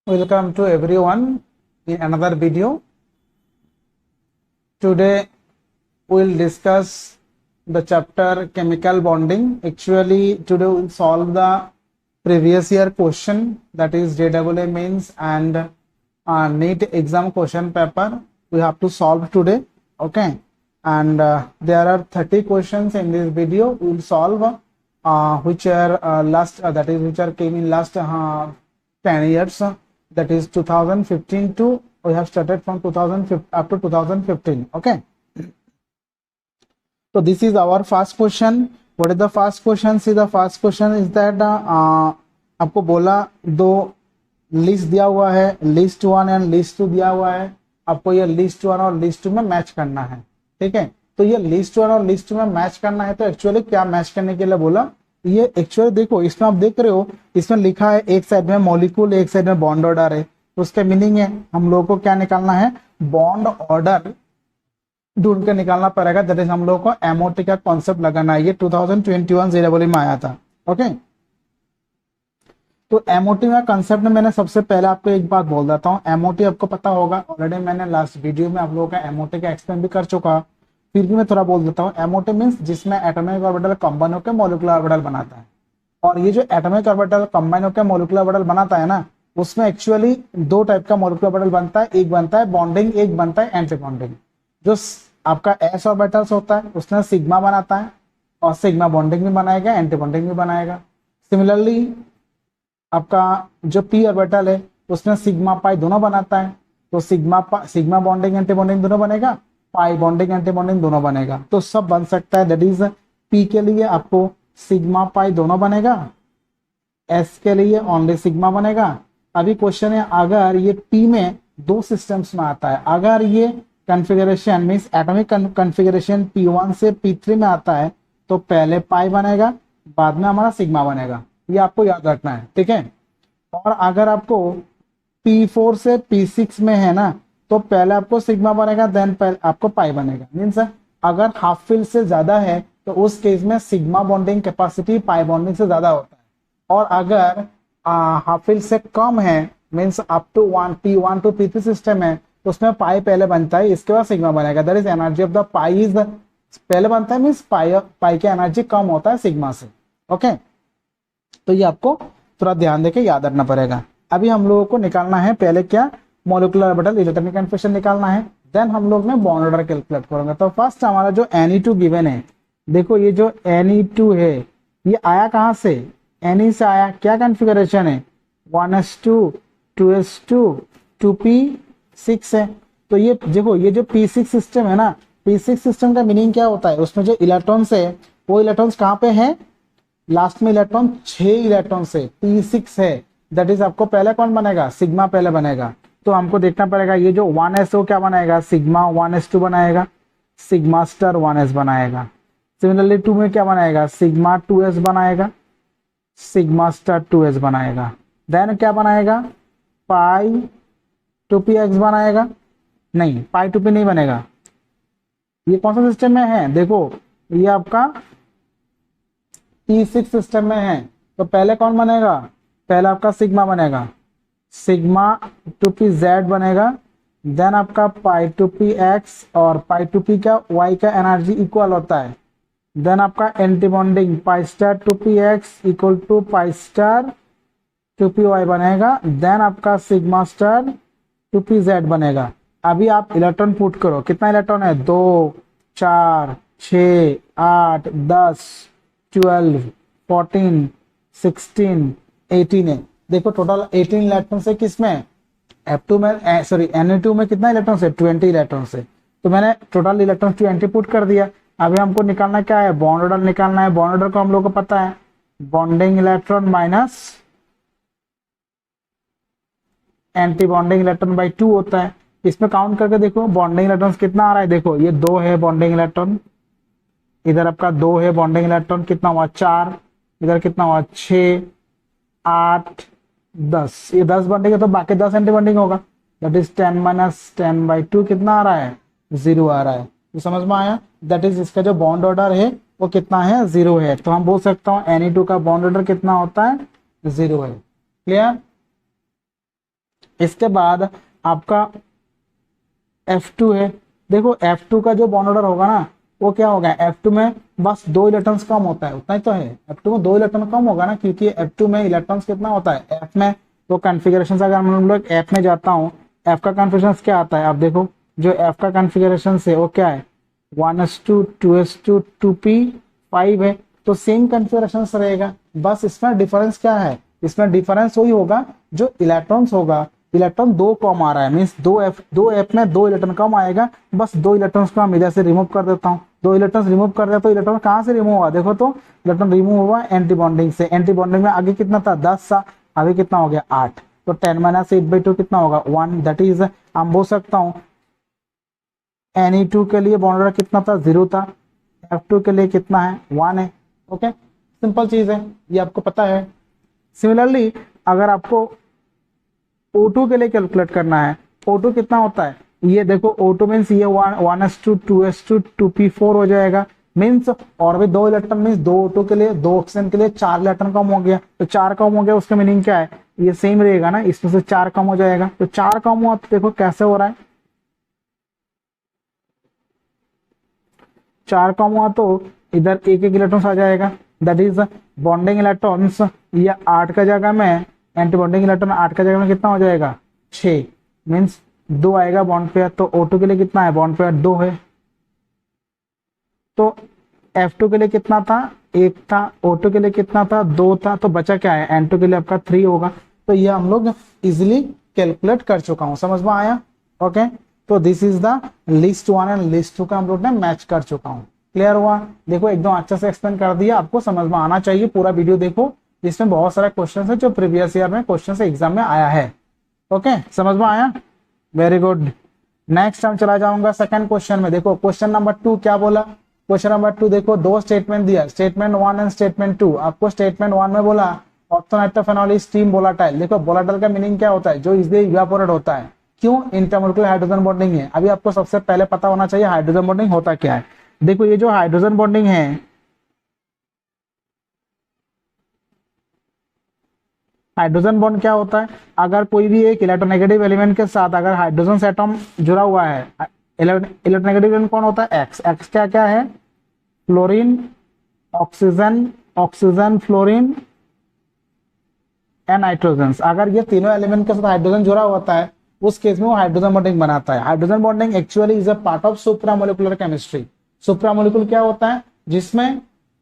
Welcome to everyone in another video. Today we'll discuss the chapter chemical bonding. Actually today we'll solve the previous year question, that is JAA mains and NEET exam question paper we have to solve today. Okay, and there are 30 questions in this video. We will solve which are which are came in last 10 years. That is 2015 to we have started from 2015 up to 2015. Okay, so this is our first question. What is the first question? See, the first question is that आपको बोला दो list दिया हुआ है, list 1 and list 2 दिया हुआ है, आपको ये लिस्ट 1 और लिस्ट 2 में मैच करना है. ठीक है, तो ये लिस्ट 1 और लिस्ट 2 में मैच करना है. तो एक्चुअली क्या मैच करने के लिए बोला, ये एक्चुअली देखो इसमें आप देख रहे हो, इसमें लिखा है एक साइड में मॉलिक्यूल एक साइड में बॉन्ड ऑर्डर है. तो उसका मीनिंग है हम लोगों को क्या निकालना है, बॉन्ड ऑर्डर ढूंढ के निकालना पड़ेगा. दैट इज हम लोगों को एमओटी का कॉन्सेप्ट लगाना है. ये 2021 JAA में आया था. ओके, तो एमओटी में कंसेप्ट में मैंने सबसे पहले आपको एक बात बोल देता हूँ. एमओटी आपको पता होगा, ऑलरेडी मैंने लास्ट वीडियो में आप लोगों का एमओटी का एक्सप्लेन भी कर चुका, फिर भी मैं थोड़ा बोल देता हूँ. एमओटी मींस जिसमें एटॉमिक ऑर्बिटल कंबाइन होकर मॉलिक्यूलर ऑर्बिटल बनाता है. और ये जो एटॉमिक ऑर्बिटल कंबाइन होकर मॉलिक्यूलर ऑर्बिटल बनाता है ना, उसमें एक्चुअली दो टाइप का मॉलिक्यूलर ऑर्बिटल बनता है. एक बनता है बॉन्डिंग, एक बनता है एंटी बॉन्डिंग. जो आपका एस ऑर्बिटल्स होता है उसमें सिग्मा बनाता है, और सिग्मा बॉन्डिंग भी बनाएगा, एंटी बॉन्डिंग भी बनाएगा. सिमिलरली आपका जो पी ऑर्बिटल है उसमें सिग्मा पाई दोनों बनाता है. तो सिग्मा बॉन्डिंग एंटी बॉन्डिंग दोनों बनेगा, पाई बॉन्डिंग एंटी बॉन्डिंग दोनों बनेगा. तो सब बन सकता है. दैट इज पी के लिए आपको सिग्मा पाई दोनों बनेगा, एस के लिए ओनली सिग्मा बनेगा. अभी क्वेश्चन है, अगर ये पी में दो सिस्टम्स में आता है, अगर ये configuration means atomic configuration P1 से P3 में आता है, तो पहले पाई बनेगा, बाद में हमारा सिग्मा बनेगा. ये आपको याद रखना है. ठीक है, और अगर आपको P4 से P6 में है ना, तो पहले आपको सिग्मा बनेगा, देन पहले आपको पाई बनेगा. मीन्स अगर हाफ फिल से ज्यादा है तो उस केस में sigma bonding capacity pi bonding से ज्यादा होता है. और अगर हाफ फिल से कम है, means up to P1 to P3 system है, तो उसमें पाई पहले बनता है, इसके बाद सिग्मा बनेगा. That is energy of the pi is पहले बनता है, मीन्स पाई की एनर्जी कम होता है सिग्मा से. ओके, तो ये आपको थोड़ा ध्यान देके याद रखना पड़ेगा. अभी हम लोगों को निकालना है पहले क्या, मॉलिक्यूलर ऑर्बिटल इलेक्ट्रॉनिक कन्फिगरेशन निकालना है, देन हम लोग ने बॉन्ड ऑर्डर कैलकुलेट करेंगे. तो फर्स्ट हमारा जो Ne2 गिवन है, देखो ये जो Ne2 है ये आया कहां से, Ne से आया. क्या कॉन्फ़िगरेशन है, 1s2 2s2 2p6 है. तो ये देखो ये जो P6 सिस्टम है ना, P6 सिस्टम का मीनिंग क्या होता है, उसमें जो इलेक्ट्रॉन्स है वो इलेक्ट्रॉन्स कहाँ पे है, लास्ट में इलेक्ट्रॉन 6 इलेक्ट्रॉन से P6 है. दैट इज आपको पहले कौन बनेगा, सिग्मा पहले बनेगा. तो हमको देखना पड़ेगा ये जो 1s वो क्या बनाएगा, सिग्मा 1s2 बनाएगा, सिग्मा स्टार 1s बनाएगा. सिमिलरली 2 में क्या बनाएगा, सिग्मा 2s बनाएगा, सिग्मा स्टार 2s बनाएगा. देन क्या बनाएगा, पाई 2px बनाएगा. नहीं, पाई 2p नहीं बनेगा. ये कौन सा सिस्टम में है, देखो ये आपका P6 सिस्टम में है. तो पहले कौन बनेगा, पहले आपका सिग्मा बनेगा, सिग्मा 2pz बनेगा. देन आपका पाई 2px, और पाई 2p का y का एनर्जी इक्वल होता है. देन आपका anti bonding pi star 2px equal to pi star 2py बनेगा. देन आपका सिग्मा स्टार 2pz बनेगा. अभी आप इलेक्ट्रॉन पुट करो, कितना इलेक्ट्रॉन है, 2 4 6 8 10 12 14 16 18 है. देखो टोटल 18 इलेक्ट्रॉन से किसमें, F2 में सॉरी Ne2 में कितना इलेक्ट्रॉन से, 20 इलेक्ट्रॉन से. तो मैंने टोटल इलेक्ट्रॉन 20 पुट कर दिया. अभी हमको निकालना क्या है, बॉन्ड ऑर्डर निकालना है. बॉन्ड ऑर्डर को हम लोग को पता है, bonding electron minus anti bonding electron by 2 होता है. इसमें काउंट करके देखो बॉन्डिंग इलेक्ट्रॉन कितना आ रहा है. देखो ये 2 है बॉन्डिंग इलेक्ट्रॉन, इधर आपका 2 है बॉन्डिंग इलेक्ट्रॉन, कितना हुआ 4, इधर कितना हुआ 6 8 10. ये 10 बॉन्डिंग है तो बाकी 10 एंटी बॉन्डिंग होगा. दैट इज 10 माइनस 10/2 कितना आ रहा है, 0 आ रहा है. तो समझ में आया. दैट इज इसका जो बॉन्ड ऑर्डर है वो कितना है, 0 है. तो हम बोल सकता हूँ Ne2 का बॉन्ड ऑर्डर कितना होता है, 0 है. क्लियर. इसके बाद आपका F2 है। देखो F2 का जो बॉन्ड ऑर्डर होगा ना वो क्या होगा, F2 में बस 2 इलेक्ट्रॉन्स कम होता है, उतना ही तो है। F2 में 2 इलेक्ट्रॉन कम होगा ना, क्योंकि F2 में इलेक्ट्रॉन्स कितना होता है F में। तो कॉन्फ़िगरेशन अगर हम लोग F में जाता हूँ, F का कॉन्फ़िगरेशन क्या आता है, आप देखो जो F का कॉन्फ़िगरेशन है वो क्या है 1s2 2s2 2p5 है। तो सेम कॉन्फ़िगरेशन रहेगा, बस इसमें डिफरेंस क्या है, इसमें डिफरेंस वही होगा जो इलेक्ट्रॉन्स होगा, इलेक्ट्रॉन 2 कम आ रहा है, मीन्स 2f में 2 इलेक्ट्रॉन कम आएगा। बस 2 इलेक्ट्रॉन्स को हम इधर से रिमूव कर देता हूँ, 2 इलेक्ट्रॉन्स रिमूव कर दिया तो इलेक्ट्रॉन कहाँ से रिमूव हुआ, देखो तो इलेक्ट्रॉन रिमूव हुआ एंटी बॉन्डिंग से। एंटी बॉन्डिंग में आगे कितना था 10 था, आगे कितना हो गया 8, तो 10 - 8/2 कितना होगा 1। दैट इज हम बोल सकता हूँ Ne2 के लिए बॉन्ड ऑर्डर कितना था 0 था, F2 के लिए कितना है 1 है। ओके, सिंपल चीज है, ये आपको पता है। सिमिलरली अगर आपको O2 के लिए कैलकुलेट करना है, O2 कितना होता है, ये देखो O2 मीन्स ये 1s2 2s2 2p4 हो जाएगा, मीन्स और भी 2 इलेक्ट्रॉन मीन्स 2 O2 के लिए 2 ऑक्सीजन के लिए 4 इलेक्ट्रॉन कम हो गया। तो 4 कम हो गया, उसका मीनिंग क्या है, ये सेम रहेगा ना, इसमें से 4 कम हो जाएगा। तो 4 कम हुआ तो देखो कैसे हो रहा है, 4 कम हुआ तो इधर एक इलेक्ट्रॉन्स आ जाएगा, दैट इज बॉन्डिंग इलेक्ट्रॉन्स। ये 8 का जगह में एंटी बॉन्डिंग इलेक्ट्रॉन 8 का जगह में कितना हो जाएगा 6, मीन्स 2 आएगा बॉन्ड पेयर। तो O2 के लिए कितना है बॉन्ड पेयर 2 है। तो F2 के लिए कितना था 1 था, O2 के लिए कितना था 2 था, तो बचा क्या है N2 के लिए आपका 3 होगा। तो ये हम लोग इजिली कैलकुलेट कर चुका हूं, समझ में आया। ओके, तो this is the list 1 and list 2 का हम लोग ने मैच कर चुका हूं। क्लियर हुआ, देखो एकदम अच्छे से एक्सप्लेन कर दिया, आपको समझ में आना चाहिए। पूरा वीडियो देखो, इसमें बहुत सारे क्वेश्चन है जो प्रीवियस ईयर में क्वेश्चन एग्जाम में आया है। ओके, समझ में आया, वेरी गुड। नेक्स्ट हम चला जाऊंगा सेकंड क्वेश्चन में। देखो क्वेश्चन नंबर 2 क्या बोला, क्वेश्चन नंबर 2 देखो 2 स्टेटमेंट दिया, स्टेटमेंट 1 एंड स्टेटमेंट 2। आपको स्टेटमेंट 1 में बोला ऑर्थोनाइट्रोफेनॉल इज स्टीम वोलेटाइल। देखो वोलेटाइल का मीनिंग क्या होता है, जो इजीली इवेपोरेट होता है। क्यों, इंटरमोलिकुलर हाइड्रोजन बॉन्डिंग है। अभी आपको सबसे पहले पता होना चाहिए हाइड्रोजन बॉन्डिंग होता क्या है। देखो ये जो हाइड्रोजन बॉन्डिंग है, हाइड्रोजन बॉन्ड क्या होता है, अगर कोई भी एक इलेक्ट्रोनेगेटिव एलिमेंट के साथ अगर हाइड्रोजन से एटॉम जुड़ा हुआ है, इलेक्ट्रोनेगेटिव एलिमेंट कौन होता है एक्स। एक्स क्या क्या है, fluorine, oxygen, oxygen fluorine and nitrogen. अगर ये तीनों एलिमेंट के साथ हाइड्रोजन जुड़ा होता है उस केस में वो हाइड्रोजन बॉन्डिंग बनाता है। Hydrogen bonding actually is a part of supramolecular chemistry. Supramolecular क्या होता है, जिसमें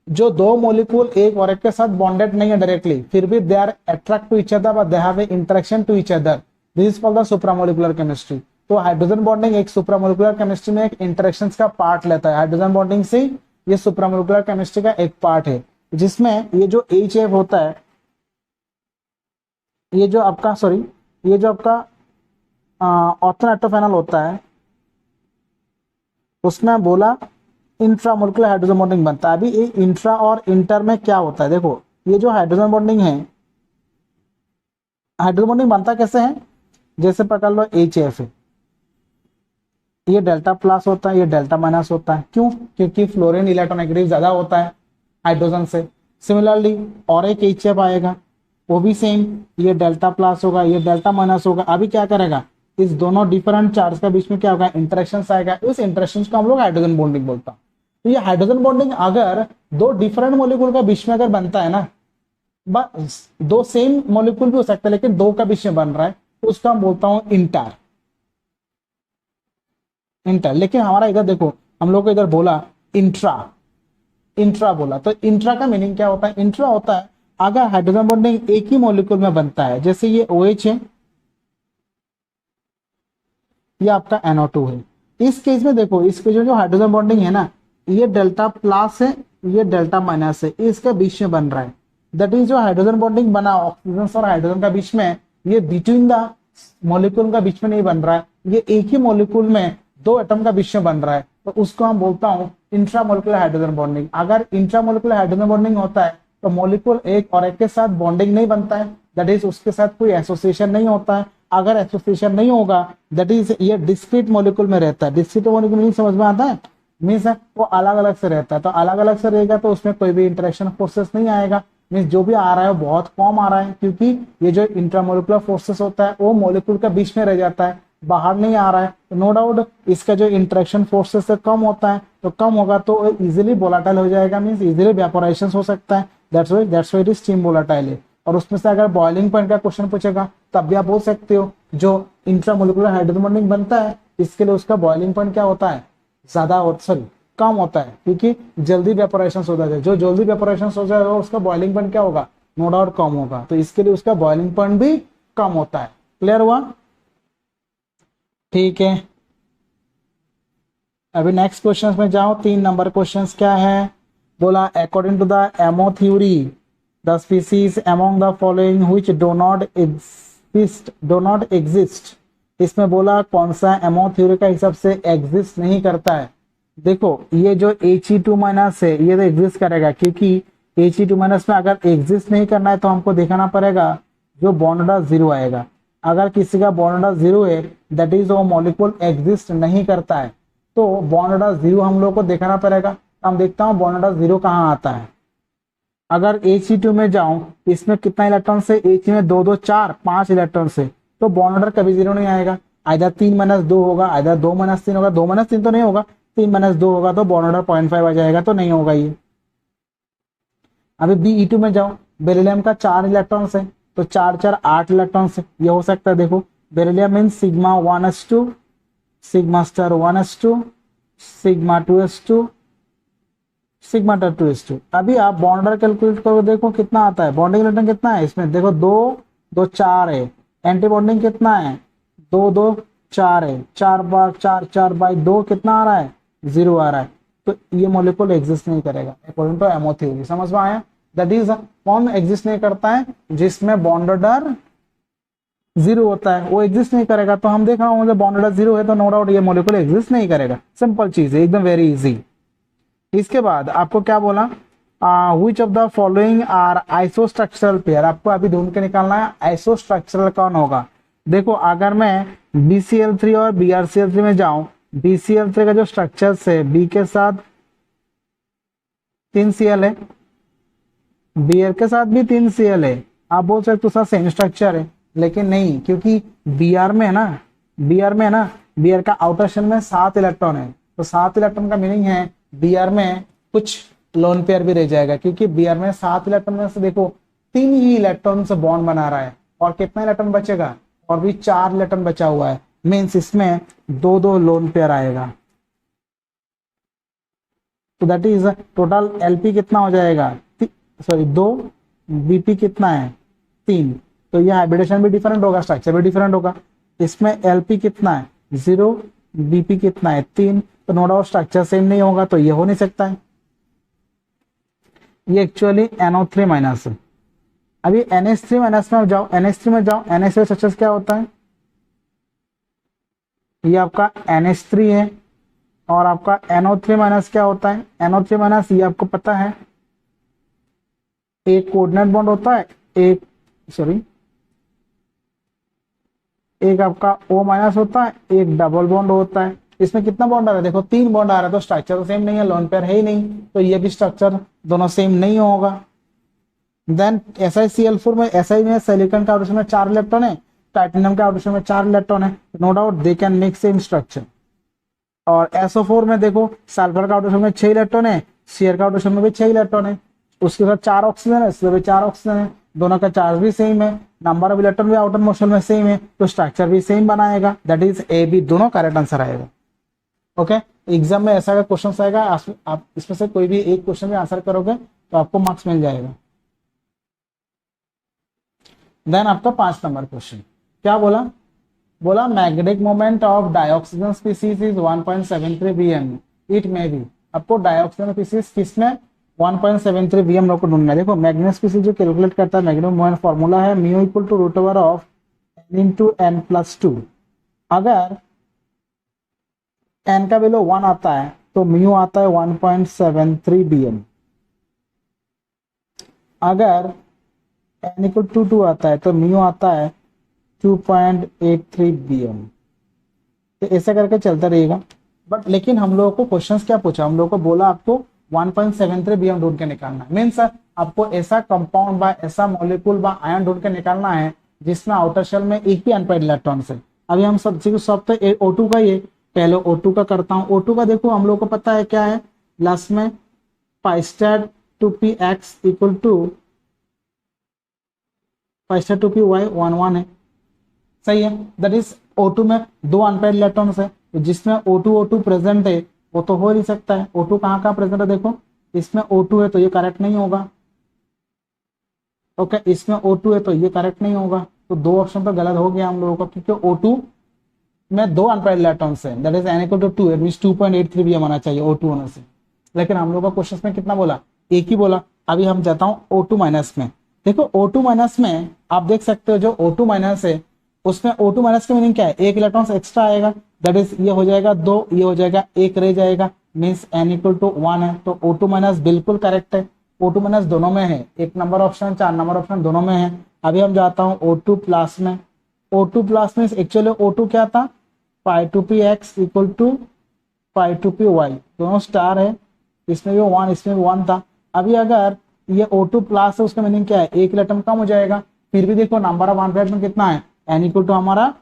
जो 2 मोलिक्यूल एक और एक के साथ बॉन्डेड नहीं है डायरेक्टली, फिर भी they are attract to each other but they have a interaction to each other, this is called the supramolecular chemistry. तो हाइड्रोजन बॉन्डिंग एक सुप्रामोलिकुलर केमिस्ट्री में एक इंटरेक्शन का पार्ट लेता है। हाइड्रोजन बॉन्डिंग से ये सुप्रामोलिकुलर केमिस्ट्री का एक पार्ट है, जिसमें ये जो HF होता है, ये जो आपका ये जो आपका ऑर्थोनाइट्रोफेनॉल होता है, उसमें बोला इंट्रामोलिकुलर हाइड्रोजन बॉन्डिंग बनता है। अभी ये इंट्रा और इंटर में क्या होता है, देखो ये जो हाइड्रोजन बॉन्डिंग है, हाइड्रोजन बॉन्डिंग बनता कैसे है, जैसे पकड़ लो HF है, ये डेल्टा प्लस होता है, ये डेल्टा माइनस होता है। क्यों, क्योंकि फ्लोरीन इलेक्ट्रोनेगेटिव ज्यादा होता है हाइड्रोजन से। सिमिलरली और एक HF आएगा, वो भी सेम, ये डेल्टा प्लस होगा, ये डेल्टा माइनस होगा। अभी क्या करेगा, इस दोनों डिफरेंट चार्ज के बीच में क्या होगा, इंटरेक्शन आएगा। इस इंटरेक्शन को हम लोग हाइड्रोजन बॉन्डिंग बोलता है। तो ये हाइड्रोजन बॉन्डिंग अगर 2 डिफरेंट मॉलिक्यूल के बीच में अगर बनता है ना, बस 2 सेम मॉलिक्यूल भी हो सकता है लेकिन 2 का बीच में बन रहा है, तो उसका हम बोलता हूं इंटर। इंटर, लेकिन हमारा इधर देखो हम लोग को इधर बोला इंट्रा, इंट्रा बोला। तो इंट्रा का मीनिंग क्या होता है, इंट्रा होता है अगर हाइड्रोजन बॉन्डिंग एक ही मॉलिक्यूल में बनता है, जैसे ये OH है, ये आपका NO2 है। इस केस में देखो इस केस में जो हाइड्रोजन बॉन्डिंग है ना, ये डेल्टा प्लस है, ये डेल्टा माइनस है, इसके बीच में बन रहा है। दैट इज जो हाइड्रोजन बॉन्डिंग बना ऑक्सीजन और हाइड्रोजन का बीच में, ये बिटवीन द मॉलिक्यूल का बीच में नहीं बन रहा है, ये एक ही मॉलिक्यूल में 2 एटम का बीच में बन रहा है। तो उसको हम बोलता हूँ इंट्रामोलिकुलर हाइड्रोजन बॉन्डिंग। अगर इंट्रामोलिकुलर हाइड्रोजन बॉन्डिंग होता है तो मॉलिक्यूल एक और एक के साथ बॉन्डिंग नहीं बनता है, दैट इज उसके साथ कोई एसोसिएशन नहीं होता है। अगर एसोसिएशन नहीं होगा, दैट इज ये डिस्क्रीट मॉलिक्यूल में रहता है। डिस्क्रीट मॉलिक्यूल मीनिंग समझ में आता है, मीन्स वो अलग अलग से रहता है। तो अलग अलग से रहेगा तो उसमें कोई भी इंटरेक्शन फोर्सेस नहीं आएगा। मीन्स जो भी आ रहा है वो बहुत कम आ रहा है, क्योंकि ये जो इंट्रामोलिकुलर फोर्सेस होता है वो मोलिक्यूल के बीच में रह जाता है, बाहर नहीं आ रहा है। तो नो डाउट इसका जो इंटरेक्शन फोर्सेस से कम होता है, तो कम होगा तो इजीली वोलाटाइल हो जाएगा, मीन्स इजीली वेपोराइजेशन हो सकता है। That's why it is steam volatile है। और उसमें से अगर बॉइलिंग पॉइंट का क्वेश्चन पूछेगा तब भी आप बोल सकते हो जो इंट्रामोलिकुलर हाइड्रोजन बॉन्डिंग बनता है इसके लिए उसका बॉइलिंग पॉइंट क्या होता है, ज्यादा सॉरी कम होता है, क्योंकि जल्दी वेपोराइजेशन हो जाता है। जो जल्दी वेपोराइजेशन हो जाएगा उसका बॉइलिंग पॉइंट क्या होगा, नो डाउट कम होगा, तो इसके लिए उसका बॉइलिंग पॉइंट भी कम होता है। क्लियर हुआ? ठीक है, अभी नेक्स्ट क्वेश्चन में जाओ। 3 नंबर क्वेश्चन क्या है, बोला according to the MO theory the species among the following which do not exist. इसमें बोला कौन सा एमो थ्योरी का हिसाब से एग्जिस्ट नहीं करता है। देखो ये जो He2 माइनस है ये तो एग्जिस्ट करेगा, क्योंकि He2 माइनस में अगर एग्जिस्ट नहीं करना है तो हमको दिखाना पड़ेगा जो बॉन्ड जीरो आएगा। अगर किसी का बॉन्ड जीरो है दैट इज वो मॉलिक्यूल एग्जिस्ट नहीं करता है, तो बॉन्ड जीरो हम लोग को दिखाना पड़ेगा। हम देखता हूँ बॉन्ड जीरो कहाँ आता है। अगर He2 में जाऊं इसमें कितना इलेक्ट्रॉन से, He में 2 2 4 5 इलेक्ट्रॉन से, तो बॉन्ड कभी जीरो नहीं आएगा। आइदर 3-2 होगा, आइदर 2-3 होगा। 2-3 तो नहीं होगा, 3-2 होगा तो बॉन्ड 0.5 आ जाएगा, तो नहीं होगा ये। अभी Be2 में जाओ, बेरिलियम का 4 इलेक्ट्रॉन है तो 4 4 8 इलेक्ट्रॉन से ये हो सकता है। देखो beryllium mean sigma 1s2 sigma star 1s2 sigma 2s2 sigma 2s2। अभी आप बॉन्डर कैलकुलेट करो, देखो कितना आता है। बॉन्डिंग इलेक्ट्रॉन कितना है इसमें, देखो 2 2 4 है। एंटी बॉन्डिंग कितना है, 2 2 4 है। 4 बार 4 4 बाई 2 कितना आ रहा है, 0 आ रहा है। तो ये मॉलिक्यूल एग्जिस्ट नहीं करेगा अकॉर्डिंग टू एमो थ्योरी। समझ में आया? दैट इज कौन एग्जिस्ट नहीं करता है, जिसमें बॉन्डर जीरो होता है वो एग्जिस्ट नहीं करेगा। तो हम देख रहा हूँ बॉन्डर जीरो है तो नो डाउट ये मॉलिक्यूल एग्जिस्ट नहीं करेगा। सिंपल चीज है, एकदम वेरी इजी। इसके बाद आपको क्या बोला, which of the following are isostructural pair. आपको अभी ढूंढ के निकालना है आइसोस्ट्रक्चरल कौन होगा। देखो अगर मैं BCl3 और BrCl3 में जाऊं, BCl3 का जो स्ट्रक्चर है B के साथ 3Cl है, Br के साथ भी 3Cl है। आप बोल सकते हो सेम स्ट्रक्चर है, लेकिन नहीं, क्योंकि Br में है ना, Br का आउटर शेल में 7 इलेक्ट्रॉन है। तो 7 इलेक्ट्रॉन का मीनिंग है Br में कुछ लोन पेयर भी रह जाएगा, क्योंकि Br में 7 इलेक्ट्रॉन में से देखो 3 ही इलेक्ट्रॉन से बॉन्ड बना रहा है, और कितना इलेक्ट्रॉन बचेगा, और भी 4 इलेक्ट्रॉन बचा हुआ है। मीन्स इसमें 2 2 लोन पेयर आएगा। तो दैट इज टोटल LP कितना हो जाएगा, सॉरी 2, BP कितना है 3। तो ये हाइब्रिडेशन भी डिफरेंट होगा, स्ट्रक्चर भी डिफरेंट होगा। इसमें LP कितना है 0, BP कितना है 3। तो नो डाउट स्ट्रक्चर सेम नहीं होगा, तो ये हो नहीं सकता है। ये एक्चुअली NO3 माइनस है। अभी NH3 माइनस में जाओ, NH3 में जाओ, NH3 स्ट्रक्चर क्या होता है, ये आपका NH3 है। और आपका NO3 माइनस क्या होता है, NO3 माइनस ये आपको पता है एक कोऑर्डिनेट बॉन्ड होता है, एक आपका O माइनस होता है, एक डबल बॉन्ड होता है। इसमें कितना बॉन्ड आ रहा है, देखो 3 बॉन्ड आ रहा है, तो स्ट्रक्चर तो सेम नहीं है, लोन पेयर है ही नहीं, तो ये भी स्ट्रक्चर दोनों सेम नहीं होगा। देन SiCl4 में, Si में सिलिकॉन का ऑर्बिटल में 4 इलेक्ट्रॉन है, टाइटेनियम का ऑर्बिटल में 4 इलेक्ट्रॉन है, no doubt they can make same structure. और SO4 में देखो सल्फर का ऑर्बिटल में 6 इलेक्ट्रॉन है, शेयर का ऑर्बिटल में भी 6 इलेक्ट्रॉन है, उसके साथ 4 ऑक्सीजन है, इसमें भी 4 ऑक्सीजन है, दोनों का चार्ज भी सेम है, नंबर ऑफ इलेक्ट्रॉन भी आउटर मोशन में सेम है, तो स्ट्रक्चर भी सेम बनाएगा। दैट इज AB, दोनों करेक्ट आंसर आएगा। ओके, एग्जाम में ऐसा क्वेश्चन आएगा, आप इसमें से कोई भी एक क्वेश्चन में आंसर करोगे तो आपको मार्क्स मिल जाएगा। देन आपका 5 नंबर क्वेश्चन क्या बोला, बोला magnetic moment of dioxygen species is 1.73 Vm। It में भी आपको डाइऑक्सीजन स्पीसीज किसमें 1.73 Vm लोग को ढूंढना है। देखो मैग्नेट स्पीसीज जो कैलकुलेट करता है, मैग्नेटिक मोमेंट फॉर्मूला है mu equal to root over of n × n+2। अगर n का वैल्यू 1 आता है तो म्यू आता है 1.73 Vm। अगर n इक्वल टू 2 आता है तो म्यू आता है 2.83 Vm। तो ऐसा करके चलता रहेगा। बट लेकिन हम लोगों को क्वेश्चंस क्या पूछा, हम लोगों को बोला आपको 1.73 बीएम ढूंढ के निकालना है। मीन्स आपको ऐसा कंपाउंड बा, ऐसा मॉलिक्यूल बा आयन ढूंढ के निकालना है जिसमें आउटर शेल में एक ही अनपेड इलेक्ट्रॉन है। अभी हम सब तो O2 का ही है, पहले O2 का करता हूं। O2 का देखो हम लोग को पता है क्या है, लास्ट में पाइस्टेट 2px इक्वल टू पाइस्टेट 2py 1 है, सही है। दैट इज O2 में दो अनपेड इलेक्ट्रॉन्स है, तो जिसमें O2 प्रेजेंट है वो तो हो नहीं सकता है। O2 कहाँ प्रेजेंट है, देखो इसमें O2 है तो ये करेक्ट नहीं होगा। ओके, इसमें O2 है तो ये करेक्ट नहीं होगा, तो दो ऑप्शन तो गलत हो गया हम लोगों का, क्योंकि O2 में दो अनपेड इलेक्ट्रॉन्स है, that is n equal to 2, it means 2.83 भी आना चाहिए O2 होने से। लेकिन हम लोग का क्वेश्चन में कितना बोला, एक ही बोला। अभी हम जाता हूं O2 माइनस में। देखो O2 माइनस में आप देख सकते हो, जो O2 माइनस है उसमें O2 माइनस की मीनिंग क्या है, एक इलेक्ट्रॉन एक्स्ट्रा आएगा, दैट इज ये हो जाएगा 2, ये हो जाएगा 1 रह जाएगा, मीन्स n इक्वल टू 1 है। तो O2 माइनस बिल्कुल करेक्ट है। O2 माइनस दोनों में है, 1 नंबर ऑप्शन 4 नंबर ऑप्शन दोनों में है। अभी हम जाता हूँ O2 प्लस में। O2 प्लस में एक्चुअली O2 क्या था, π2px इक्वल टू π2py, दोनों स्टार है, इसमें भी 1 इसमें भी 1 था। अभी अगर ये O2 प्लस है उसका मीनिंग क्या है, एक इलेक्ट्रॉन कम हो जाएगा। फिर भी देखो नंबर ऑफ अनपेड में कितना है, n इक्वल टू हमारा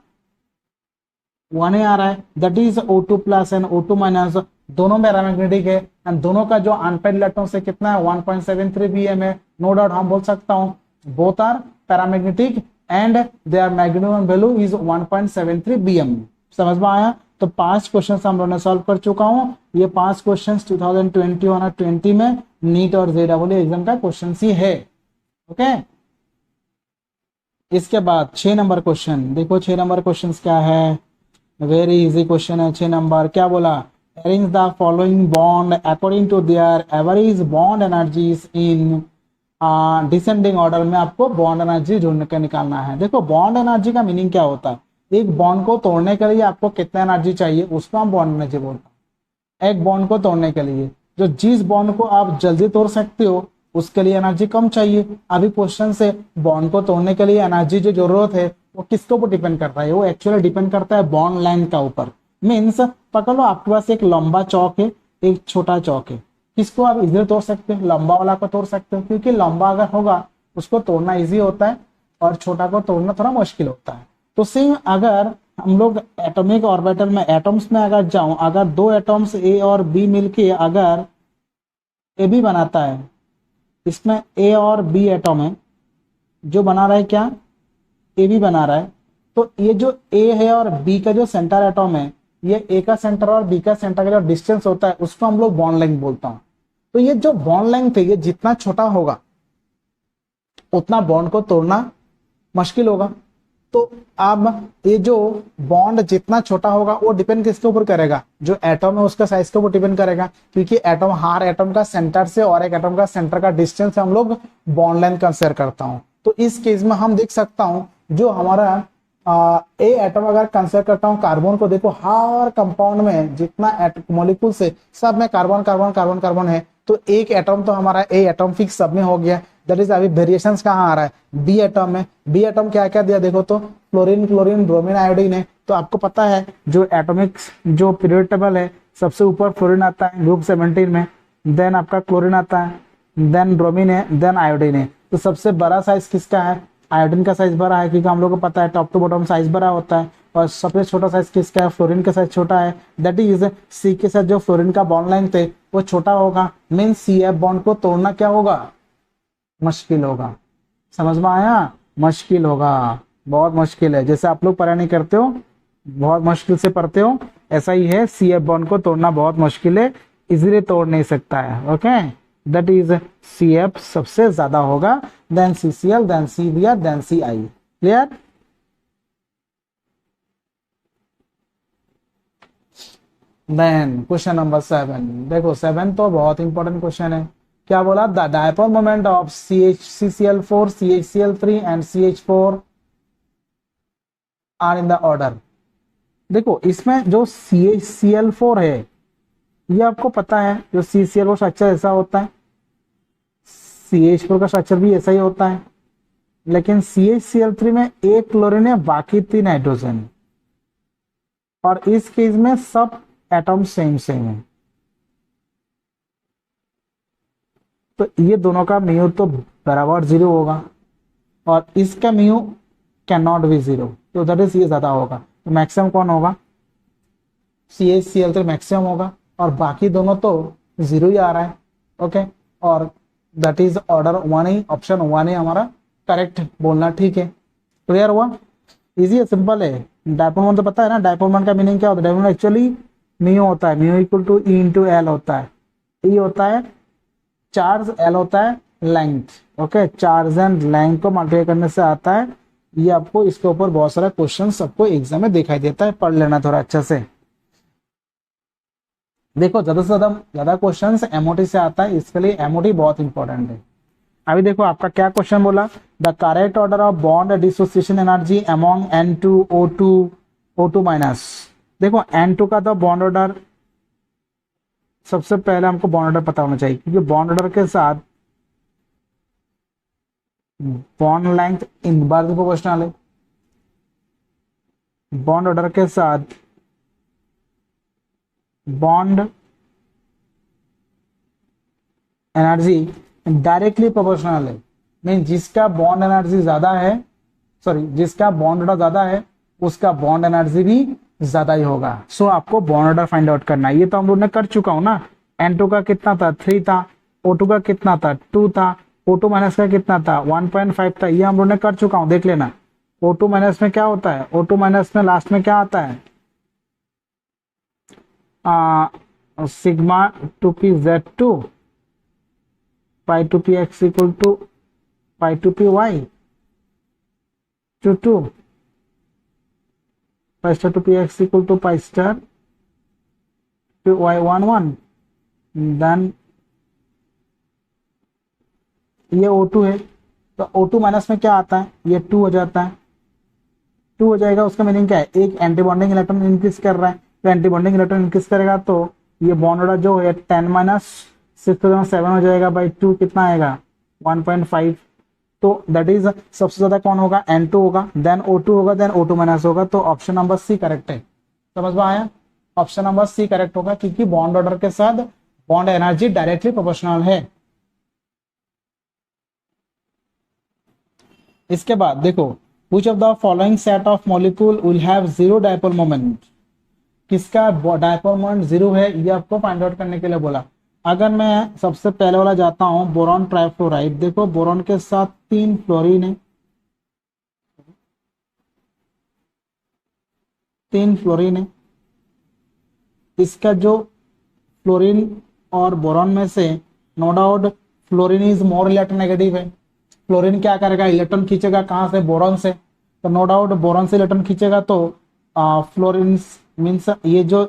1 आ रहा है, that is O2 plus and O2 minus दोनों पैरामैग्नेटिक है, एंड दोनों का जो अनपेड इलेक्ट्रॉन से कितना है 1.73 बीएम है। नो डाउट हम बोल सकता हूँ both are paramagnetic and their magnetic value is 1.73 BM. समझ में आया। तो 5 क्वेश्चन हम लोगों ने सॉल्व कर चुका हूँ। ये 5 क्वेश्चन 2020 में नीट और JEE एग्जाम का क्वेश्चन ही है। ओके, इसके बाद 6 नंबर क्वेश्चन देखो, 6 नंबर क्वेश्चन क्या है, वेरी इजी क्वेश्चन है। 6 नंबर क्या बोला, arrange the following bond according to their average bond energies in descending order में आपको बॉन्ड एनर्जी ढूंढ के निकालना है। देखो बॉन्ड एनर्जी का मीनिंग क्या होता है, एक बॉन्ड को तोड़ने के लिए आपको कितना एनर्जी चाहिए उसको हम बॉन्ड एनर्जी बोलते हैं। एक बॉन्ड को तोड़ने के लिए जो जिस बॉन्ड को आप जल्दी तोड़ सकते हो उसके लिए एनर्जी कम चाहिए। अभी क्वेश्चन से बॉन्ड को तोड़ने के लिए एनर्जी जो जरूरत है वो किसके ऊपर डिपेंड करता है, वो एक्चुअली डिपेंड करता है बॉन्ड लेंथ का ऊपर। मीन्स पकड़ लो आपके पास एक लंबा चौक है, एक छोटा चौक है, किसको आप इधर तोड़ सकते हो, लंबा वाला को तोड़ सकते हो, क्योंकि लंबा अगर होगा उसको तोड़ना इजी होता है और छोटा को तोड़ना थोड़ा मुश्किल होता है। तो सेम अगर हम लोग एटॉमिक ऑर्बिटल में एटम्स में अगर जाऊं, अगर दो एटम्स ए और बी मिलके अगर ए बी बनाता है, इसमें ए और बी एटम है, जो बना रहा है क्या, ए बी बना रहा है। तो ये जो ए है और बी का जो सेंटर एटम है, ये ए का सेंटर और बी का सेंटर का जो डिस्टेंस होता है उसको हम लोग बॉन्ड लेंथ बोलता हूं। तो ये जो बॉन्ड लेंथ है ये जितना छोटा होगा उतना बॉन्ड को तोड़ना मुश्किल होगा। तो अब ये जो बॉन्ड जितना छोटा होगा वो डिपेंड किसके ऊपर करेगा, जो एटम है उसका साइज के ऊपर डिपेंड करेगा, क्योंकि एटम हर एटम का सेंटर से और एक एटम का सेंटर का डिस्टेंस हम लोग बॉन्ड लेंथ कंसिडर करता हूं। तो इस केस में हम देख सकता हूं जो हमारा ए एटम अगर कंसिडर करता हूं कार्बन को, देखो हर कंपाउंड में जितना मॉलिक्यूल से सब में कार्बन कार्बन कार्बन कार्बन है, तो एक एटम तो हमारा ए एटम फिक्स सब में हो गया। दैट इज अभी वेरिएशंस कहाँ आ रहा है, बी एटम में। बी एटम क्या क्या दिया देखो, तो फ्लोरीन क्लोरीन ब्रोमीन आयोडीन है। तो आपको पता है जो एटॉमिक जो पीरियोडिक टेबल है सबसे ऊपर फ्लोरीन आता है ग्रुप 17 में, देन आपका क्लोरीन आता है, देन ब्रोमीन है, देन आयोडीन है। तो सबसे बड़ा साइज किसका है, आयोडीन का साइज बड़ा है, क्योंकि हम लोग को पता है टॉप टू बॉटम साइज बड़ा होता है। और सबसे छोटा साइज किसका है, फ्लोरीन का साइज छोटा है। दैट इज सी के साथ जो फ्लोरीन का बॉन्ड लेंथ है वो छोटा होगा, मीन सी एफ बॉन्ड को तोड़ना क्या होगा, मुश्किल होगा। समझ में आया, मुश्किल होगा, बहुत मुश्किल है। जैसे आप लोग पढ़ा नहीं करते हो, बहुत मुश्किल से पढ़ते हो, ऐसा ही है, सी एफ बॉन्ड को तोड़ना बहुत मुश्किल है, इजीली तोड़ नहीं सकता है। Okay, that is C F सबसे ज्यादा होगा, then CCl, then CBr, then CI। Clear. Then question number 7 देखो, 7 तो बहुत इंपॉर्टेंट क्वेश्चन है। क्या बोला, the dipole moment of CCl4, CHCl3 and CH4 are in the order. देखो इसमें जो CHCl4 है ये आपको पता है, जो CCl4 स्ट्रक्चर ऐसा होता है, CH4 का स्ट्रक्चर भी ऐसा ही होता है, लेकिन CHCl3 में एक क्लोरीन है बाकी 3 हाइड्रोजन, और इस केस में सब एटम सेम सेम है। तो ये दोनों का म्यू तो बराबर 0 होगा और इसका म्यू कैन नॉट बी 0, तो दैट इज ये ज्यादा होगा। तो मैक्सिमम कौन होगा? CaCl3 मैक्सिमम होगा और बाकी दोनों तो 0 ही आ रहा है। ओके, और that is order 1 he, option 1 ही हमारा करेक्ट बोलना। ठीक है, क्लियर हुआ? इजी है, सिंपल है। डायपोल मोमेंट तो पता है ना, डायपोल मोमेंट का मीनिंग क्या होता है? डायपोल मोमेंट एक्चुअली म्यू होता है, mu equal to E into L होता है। ई होता है चार्ज, एल होता है length. Okay, charge and length को मल्टीप्लाई करने से आता है ये। आपको इसके ऊपर बहुत सारा क्वेश्चन सबको एग्जाम में दिखाई देता है, पढ़ लेना थोड़ा अच्छे से। देखो ज्यादा से ज्यादा क्वेश्चन एमओटी से आता है, इसके लिए एमओटी बहुत इंपॉर्टेंट है। अभी देखो आपका क्या क्वेश्चन बोला, the correct order of bond dissociation energy among N2O2 O2 minus. देखो N2 का तो बॉन्ड ऑर्डर सबसे पहले हमको बॉन्ड ऑर्डर पता होना चाहिए, क्योंकि बॉन्ड ऑर्डर के साथ बॉन्ड लेंथ इनवर्स प्रोपोर्शनल है। बॉन्ड ऑर्डर के साथ बॉन्ड एनर्जी डायरेक्टली प्रोपोर्शनल है। मीन जिसका बॉन्ड एनर्जी ज्यादा है, सॉरी जिसका बॉन्ड ऑर्डर ज्यादा है उसका बॉन्ड एनर्जी भी ज्यादा ही होगा। सो आपको बॉन्ड ऑर्डर फाइंड आउट करना है। ये तो हम लोग ने कर चुका हूं ना। N2 का कितना था? 3 था। O2 का कितना था? 2 था। O2 माइनस का कितना था? 1.5 था। ये हम लोग ने कर चुका हूं, देख लेना। O2 माइनस में क्या होता है? O2 माइनस में लास्ट में क्या आता है? Sigma 2p(Z2) pi 2px equal to pi 2py to 2 pi star 2px equal to pi star y11। Then ये O2 है, तो O2 माइनस में क्या आता है? ये 2 हो जाता है। 2 हो जाएगा, उसका मीनिंग क्या है? एक एंटी बॉन्डिंग इलेक्ट्रॉन इंक्रीज कर रहा है, तो एंटी बॉन्डिंग इलेक्ट्रॉन इंक्रीज करेगा तो ये बॉन्ड ऑर्डर जो है 10 माइनस 6.7 हो जाएगा बाई 2, कितना आएगा? 1.5। तो दैट इज सबसे ज्यादा कौन होगा? N2 होगा, देन O2 होगा, देन O2 माइनस होगा। तो ऑप्शन नंबर सी करेक्ट है। समझ में आया? ऑप्शन नंबर सी करेक्ट होगा, क्योंकि बॉन्ड ऑर्डर के साथ बॉन्ड एनर्जी डायरेक्टली प्रोपोर्शनल है। इसके बाद देखो, which of the following set of molecule will have zero dipole moment? किसका डायपोल मोमेंट 0 है, ये आपको फाइंड आउट करने के लिए बोला। अगर मैं सबसे पहले वाला जाता हूं, बोरॉन ट्राइफ्लोराइड। देखो बोरॉन के साथ 3 फ्लोरीन है, 3 फ्लोरीन है। इसका जो फ्लोरीन और बोरॉन में से no doubt fluorine is more electronegative है। फ्लोरीन क्या करेगा? इलेक्ट्रॉन खींचेगा कहां से? बोरॉन से। तो नो डाउट बोरॉन से इलेक्ट्रॉन खींचेगा, तो फ्लोरीन मीन्स ये जो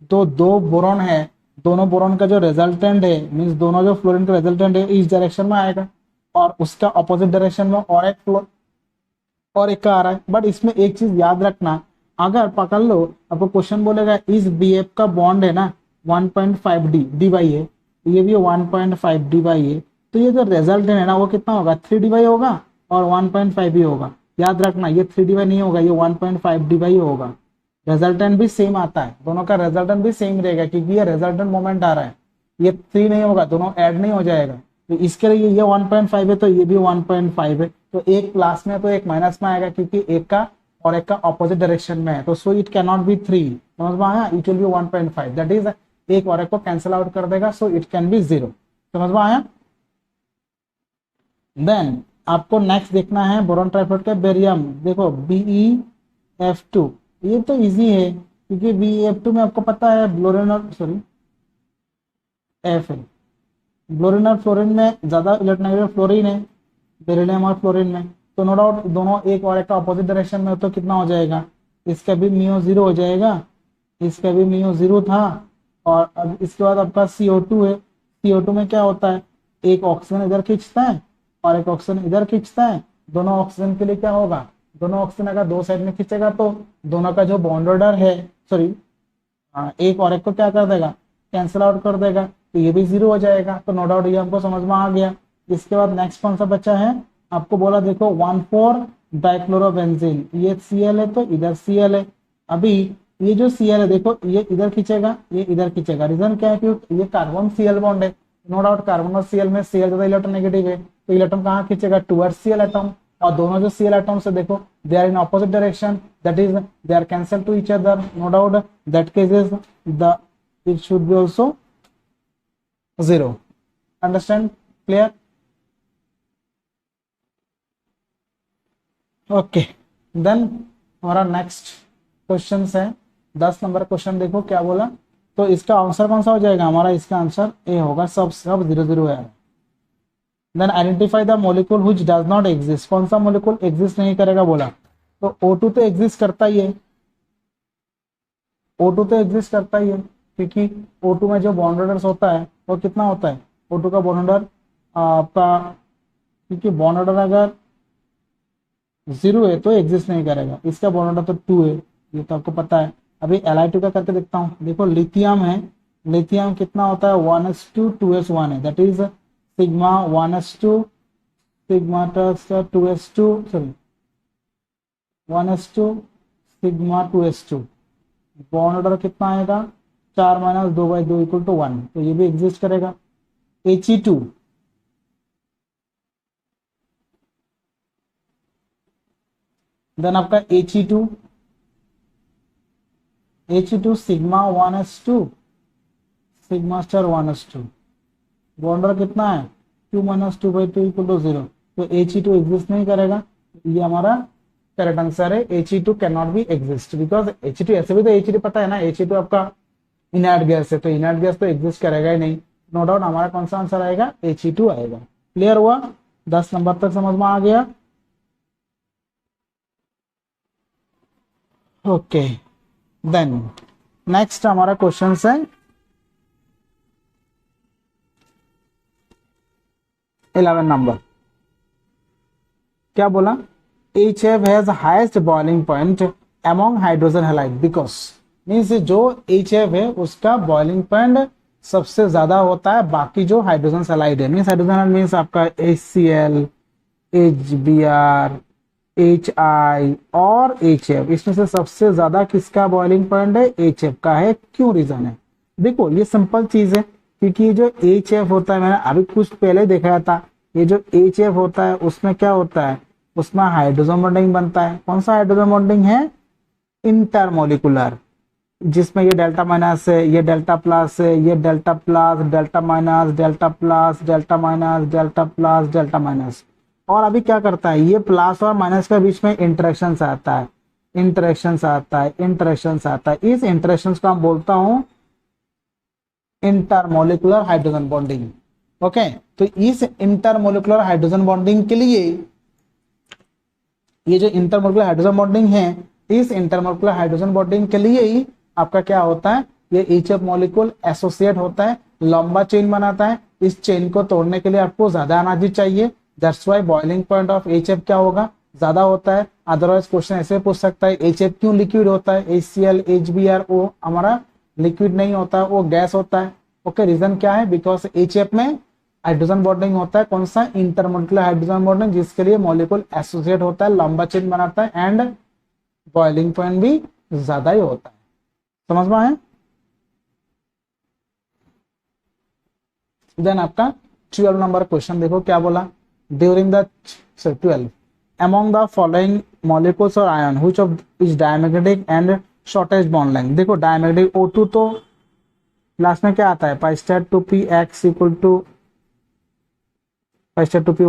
दो बोरॉन है, दोनों बोरॉन का जो रिजल्टेंट है, मीन्स दोनों जो फ्लोरीन का रिजल्टेंट है इस डायरेक्शन में आएगा, और उसका ऑपोजिट डायरेक्शन में और एक का आ रहा है। बट इसमें एक चीज याद रखना, अगर पकड़ लो आपको क्वेश्चन बोलेगा इस BF का बॉन्ड है ना 1.5 डी वाई है, ये भी 1.5 डी वाई है, तो ये जो रिजल्टेंट है ना वो कितना होगा? 3 डी वाई होगा और 1.5 ही होगा। याद रखना, ये 3 डी वाई नहीं होगा, ये 1.5 डी वाई होगा। रिजल्टेंट भी सेम आता है, दोनों का रिजल्टेंट भी सेम रहेगा, क्योंकि ये रिजल्टेंट मोमेंट आ रहा है। ये 3 नहीं होगा, दोनों ऐड नहीं हो जाएगा। तो इसके लिए ये 1.5 है, तो ये भी 1.5 है। तो एक प्लस में तो एक माइनस में आएगा, क्योंकि एक का और एक का ऑपोजिट डायरेक्शन में है। तो so it can not be 3। समझ में आया? It will be 1.5, that is एक और एक को कैंसिल आउट कर देगा, सो इट कैन बी 0। समझ में आया? देन आपको नेक्स्ट देखना है बोरॉन ट्राइफ्लोराइड का बेरियम। देखो BeF2, ये तो इजी है, क्योंकि BeF2 में आपको पता है ब्लोरीन और F है। ब्लोरीन और फ्लोरीन में ज्यादा इलेक्ट्रोनेगेटिव फ्लोरीन है, बेरिलियम और फ्लोरीन में। तो नो डाउट दोनों एक और एक का अपोजिट डायरेक्शन में, तो कितना हो जाएगा? इसका भी म्यू 0 हो जाएगा, इसका भी म्यू 0 था। और अब इसके बाद आपका CO2 है। CO2 में क्या होता है? एक ऑक्सीजन इधर खींचता है और एक ऑक्सीजन इधर खींचता है। दोनों ऑक्सीजन के लिए क्या होगा? दोनों ऑक्सीजन अगर दो साइड में खींचेगा तो दोनों का जो बॉन्ड ऑर्डर है, सॉरी एक और एक को क्या कर देगा? कैंसिल आउट कर देगा, तो ये भी 0 हो जाएगा। तो नो डाउट ये हमको समझ में आ गया। इसके बाद नेक्स्ट कौन सा बच्चा है? आपको बोला देखो 1,4 डाइक्लोरोबेंजीन, ये Cl है तो इधर Cl है। अभी ये जो Cl है देखो, ये इधर खींचेगा, ये इधर खींचेगा। रीजन क्या है? क्योंकि ये कार्बन Cl बॉन्ड है, नो डाउट कार्बन और सीएल में सीएल ज्यादा इलेक्ट्रोनेगेटिव है, तो इलेक्ट्रॉन कहाँ खींचेगा, टुवर्ड्स सीएल एटम। और दोनों जो सीएल एटम्स है देखो they are in opposite direction, that is they are cancel to each other, no doubt that case is the it should be also zero. Understand, clear? Okay, then हमारा next question है 10 number question. देखो क्या बोला, तो इसका answer कौन सा हो जाएगा हमारा, इसका आंसर ए होगा, सब सब 0 0 है। Then identify the molecule which does not exist, कौन सा मॉलिक्यूल एग्जिस्ट नहीं करेगा बोला, तो O2 तो एग्जिस्ट करता ही है, O2 तो एग्जिस्ट करता ही है, क्योंकि O2 में जो बॉन्ड ऑर्डर होता है वो कितना होता है, O2 का बॉन्ड ऑर्डर आपका, क्योंकि बॉन्ड ऑर्डर अगर 0 है तो एग्जिस्ट नहीं करेगा, इसका बॉन्ड ऑर्डर तो 2 है, ये तो आपको पता है। अभी Li2 का करके देखता हूँ, देखो लिथियम है, लिथियम कितना होता है 1s2 2s1 है, that is sigma 1s2 sigma 2s2 sorry 1s2 sigma 2s2, bond order कितना आएगा 4 - 2/2 इक्वल टू 1, तो ये भी एग्जिस्ट करेगा। He2 देन आपका He2 sigma 1s2 sigma star 1s2, bond order कितना है 2 - 2/2 इक्वल टू 0, तो He2 एग्जिस्ट नहीं करेगा, ये हमारा करेक्ट आंसर है। He2 can not be exist because He2 ऐसे भी तो He2 पता है ना, He2 आपका इनर्ट गैस है, तो इनर्ट गैस तो एग्जिस्ट करेगा ही नहीं। नो डाउट हमारा कौन सा आंसर आएगा, He2 आएगा। क्लियर हुआ, 10 नंबर तक समझ में आ गया। ओके, देन नेक्स्ट हमारा क्वेश्चन है 11 नंबर। क्या बोला, HF has highest boiling point among hydrogen halide because, means जो HF है उसका बॉइलिंग पॉइंट सबसे ज्यादा होता है बाकी जो हाइड्रोजन सलाइड है, मीन्स हाइड्रोजन मीन्स आपका HCl HBr HI और HF, इसमें से सबसे ज्यादा किसका बॉइलिंग पॉइंट है, HF का है। क्यों रीजन है, देखो ये सिंपल चीज है, क्योंकि जो HF होता है मैंने अभी कुछ पहले दिखाया था, ये जो HF होता है उसमें क्या होता है, उसमें हाइड्रोजन बॉन्डिंग बनता है। कौन सा हाइड्रोजन बॉन्डिंग है, इंटरमोलिकुलर, जिसमें ये डेल्टा माइनस है, ये डेल्टा प्लस है, ये delta plus delta minus delta plus delta minus delta plus delta minus. और अभी क्या करता है, ये प्लस और माइनस के बीच में इंटरेक्शन आता है, इंटरेक्शन आता है, इंटरेक्शन आता है, इस इंटरेक्शन को हम बोलता हूं इंटरमोलिकुलर हाइड्रोजन बॉन्डिंग। ओके, तो इस इंटरमोलिकुलर हाइड्रोजन बॉन्डिंग के लिए, ये जो इंटरमोलिकुलर हाइड्रोजन बॉन्डिंग है, इस इंटरमोलिकुलर हाइड्रोजन बॉन्डिंग के लिए ही आपका क्या होता है, ये HF मॉलिक्यूल एसोसिएट होता है, लंबा चेन बनाता है। इस चेन को तोड़ने के लिए आपको ज्यादा एनर्जी चाहिए, that's why boiling point of HF क्या होगा, ज्यादा होता है। अदरवाइज क्वेश्चन ऐसे पूछ सकता है HF क्यों लिक्विड होता है, HCl HBrO हमारा लिक्विड नहीं होता है, वो गैस होता है। ओके, रीजन क्या है, बिकॉज HF में हाइड्रोजन बॉन्डिंग होता है, कौन सा, इंटरमोलिकुलर हाइड्रोजन बॉन्डिंग, जिसके लिए मॉलिक्यूल एसोसिएट होता है, लंबा चेन बनाता है एंड बॉइलिंग पॉइंट भी ज्यादा ही होता है। समझ में आया। देन आपका 12 नंबर क्वेश्चन देखो क्या बोला, during the 12 among the following molecules और ion which of is diamagnetic and shortest bond length. देखो डायमैग्नेटिक O2 तो लास्ट में क्या आता है, pi star 2px equal to pi star 2py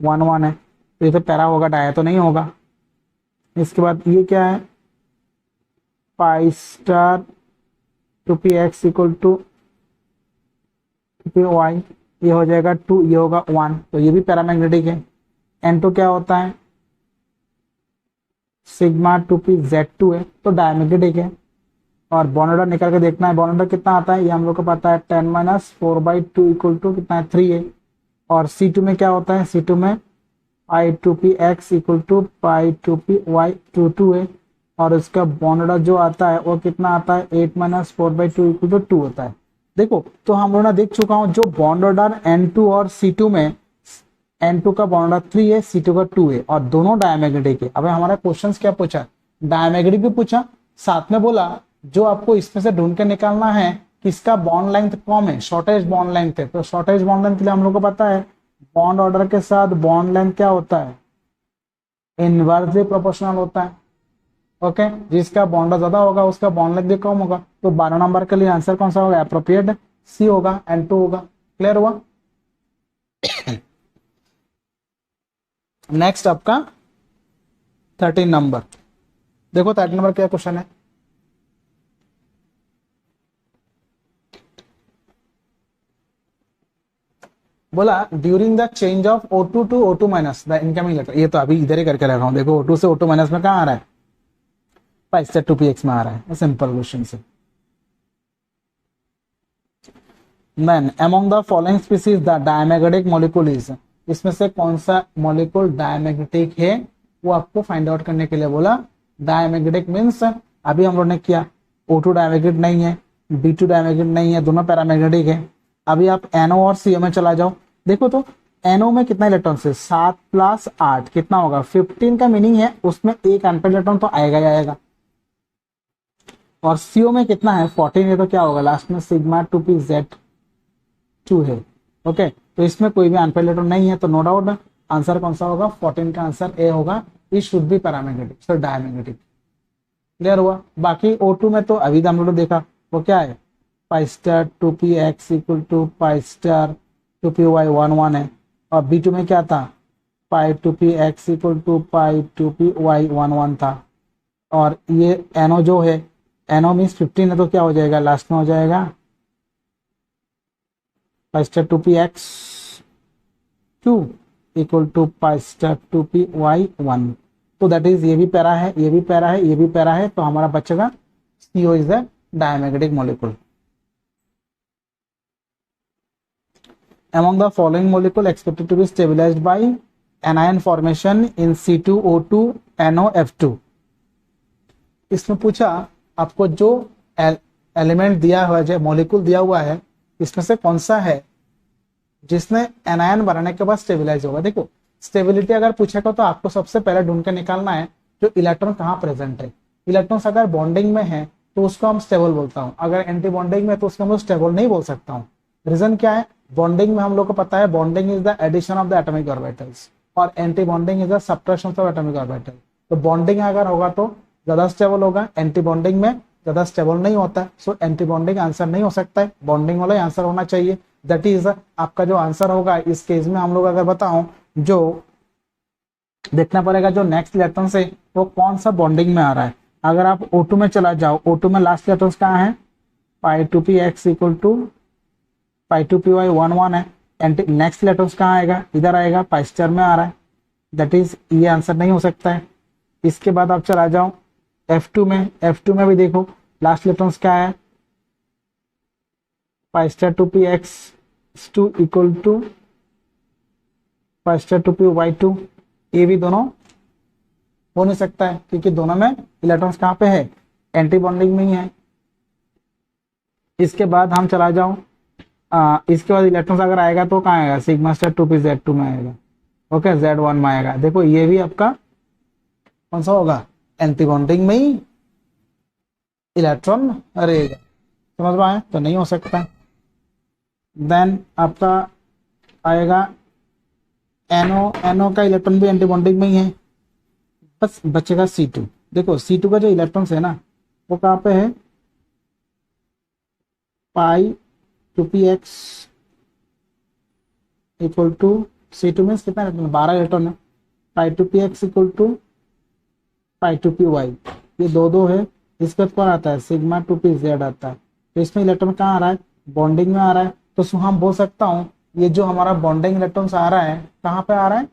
1 1 है, तो ये तो पैरा होगा, डाया तो नहीं होगा। इसके बाद ये क्या है, pi star 2px equal to 2py, ये हो जाएगा 2, ये होगा 1, तो ये भी पैरामैग्नेटिक है। N2 क्या होता है, सिग्मा 2pz2 है, तो डायमैग्नेटिक है। और बॉन्ड ऑर्डर निकाल के देखना है, बॉन्ड ऑर्डर कितना आता है, ये हम लोग को पता है 10 - 4/2 इक्वल टू कितना है 3 है। और C2 में क्या होता है, C2 में पाई 2px equal to pi 2py 2 है। और इसका बॉन्ड ऑर्डर जो आता है वो कितना आता है, 8 - 4/2 इक्वल टू 2 होता है। देखो तो हम लोग ने देख चुका हूं, जो बॉन्ड ऑर्डर N2 और C2 में, N2 का बॉन्ड ऑर्डर 3 है, C2 का 2 है, और दोनों डायमैग्नेटिक है। अब हमारा क्वेश्चन क्या पूछा, डायमैग्नेटिक भी पूछा, साथ में बोला जो आपको इसमें से ढूंढ के निकालना है किसका बॉन्ड लेंथ कम है, शॉर्टेज बॉन्ड लेंथ है। तो शॉर्टेज बॉन्ड लेंथ के लिए हम लोग को पता है बॉन्ड ऑर्डर के साथ बॉन्ड लेंथ क्या होता है, इनवर्सली प्रोपोर्शनल होता है। ओके, जिसका बॉन्ड ज्यादा होगा उसका बॉन्ड लेंथ भी कम होगा। तो 12 नंबर के लिए आंसर कौन सा होगा, एप्रोप्रिएट सी होगा, N2 होगा। क्लियर हुआ। नेक्स्ट आपका 13 नंबर, देखो 13 नंबर क्या क्वेश्चन है। बोला during the change of O2 to O2 minus the incoming letter, ये तो अभी इधर ही करके रखा हूं, देखो O2 से O2 माइनस में कहां आ रहा है, 5Z2PX में आ रहा है, सिंपल क्वेश्चन से। Then among the following species the diamagnetic molecule is, इसमें से कौन सा मॉलिक्यूल डायमैग्नेटिक है वो आपको फाइंड आउट करने के लिए बोला। डायमैग्नेटिक मींस अभी हम लोग ने किया O2 डायमैग्नेटिक नहीं है, B2 डायमैग्नेटिक नहीं है, दोनों पैरामैग्नेटिक है। अभी आप NO और CO में चला जाओ, देखो तो NO में कितना इलेक्ट्रॉन है, 7 + 8 कितना होगा 15 का मीनिंग है उसमें एक अनपेड इलेक्ट्रॉन तो आएगा ही आएगा। और CO में कितना है 14 है, तो क्या होगा लास्ट में σ2pZ2 है। ओके, तो इसमें कोई भी अनपेड इलेक्ट्रॉन नहीं है, तो नो डाउट आंसर कौन सा होगा, 14 का आंसर ए होगा। It should B paramagnetic, so diamagnetic. Clear हुआ। बाकी O2 में तो अभी हम लोग ने देखा वो क्या है, π*2px = π*2py11 है। और B2 में क्या था, π2px = π2py11 था। और ये NO जो है, NO मीन्स 15 है, तो क्या हो जाएगा लास्ट में हो जाएगा π2px2 = π2py1। तो दैट इज ये भी पैरा है, ये भी पैरा है, ये भी पैरा है, तो हमारा बचेगा CO is the diamagnetic molecule. Among the following molecule expected to be stabilized by anion formation in C2O2 NOF2, इसमें पूछा आपको जो एलिमेंट दिया हुआ है, मॉलिक्यूल दिया हुआ है, इसमें से कौन सा है जिसने एनायन बनाने के बाद स्टेबिलाईज होगा। देखो स्टेबिलिटी अगर पूछेगा तो आपको सबसे पहले ढूंढ के निकालना है जो इलेक्ट्रॉन कहाँ प्रेजेंट है। इलेक्ट्रॉन्स अगर बॉन्डिंग में है तो उसको हम स्टेबल बोलता हूँ, अगर एंटी बॉन्डिंग में तो उसको हम स्टेबल नहीं बोल सकता हूँ। रीजन क्या है, बॉन्डिंग में हम लोग को पता है bonding is the addition of the atomic orbitals और anti bonding is the subtraction of atomic orbital. तो बॉन्डिंग अगर होगा तो ज्यादा स्टेबल होगा, एंटी बॉन्डिंग में ज्यादा स्टेबल नहीं होता है। सो एंटी बॉन्डिंग आंसर नहीं हो सकता है, बॉन्डिंग वाला ही आंसर होना चाहिए। दैट इज आपका जो आंसर होगा इस केस में हम लोग अगर बताऊं, जो देखना पड़ेगा जो नेक्स्ट इलेक्ट्रॉन से वो कौन सा बॉन्डिंग में आ रहा है। अगर आप O2 में चला जाओ, O2 में लास्ट इलेक्ट्रॉन कहाँ है, π2px = π2py11 है। नेक्स्ट इलेक्ट्रॉन कहाँ आएगा, इधर आएगा, π में आ रहा है। दैट इज ये आंसर नहीं हो सकता है। इसके बाद आप चला जाओ F2 में, F2 में भी देखो लास्ट इलेक्ट्रॉन क्या है, π2px2 = π2py2। ये भी दोनों हो नहीं सकता है क्योंकि दोनों में इलेक्ट्रॉन्स कहाँ पे है, एंटी बॉन्डिंग में ही है। इसके बाद हम चला जाओ, इसके बाद इलेक्ट्रॉन्स अगर आएगा तो कहाँ आएगा, σ2pZ2 में आएगा। ओके, Z1 में आएगा। देखो ये भी आपका कौन सा होगा, एंटी बॉन्डिंग में ही इलेक्ट्रॉन रहेगा। समझ में आया, तो नहीं हो सकता। देन आपका आएगा NO का इलेक्ट्रॉन भी एंटी बॉन्डिंग में ही है, बस बचेगा C2। देखो C2 का जो इलेक्ट्रॉन्स है ना वो कहाँ पे है, π2px = C2 में कितना इलेक्ट्रॉन, 12 इलेक्ट्रॉन है। π2px = π2py, ये दो है। इसके बाद कौन आता है, σ2pZ आता है। तो इसमें इलेक्ट्रॉन कहाँ आ रहा है, बॉन्डिंग में आ रहा है। तो हम बोल सकता हूँ ये जो हमारा बॉन्डिंग इलेक्ट्रॉन्स आ रहा है कहाँ पे आ रहा है,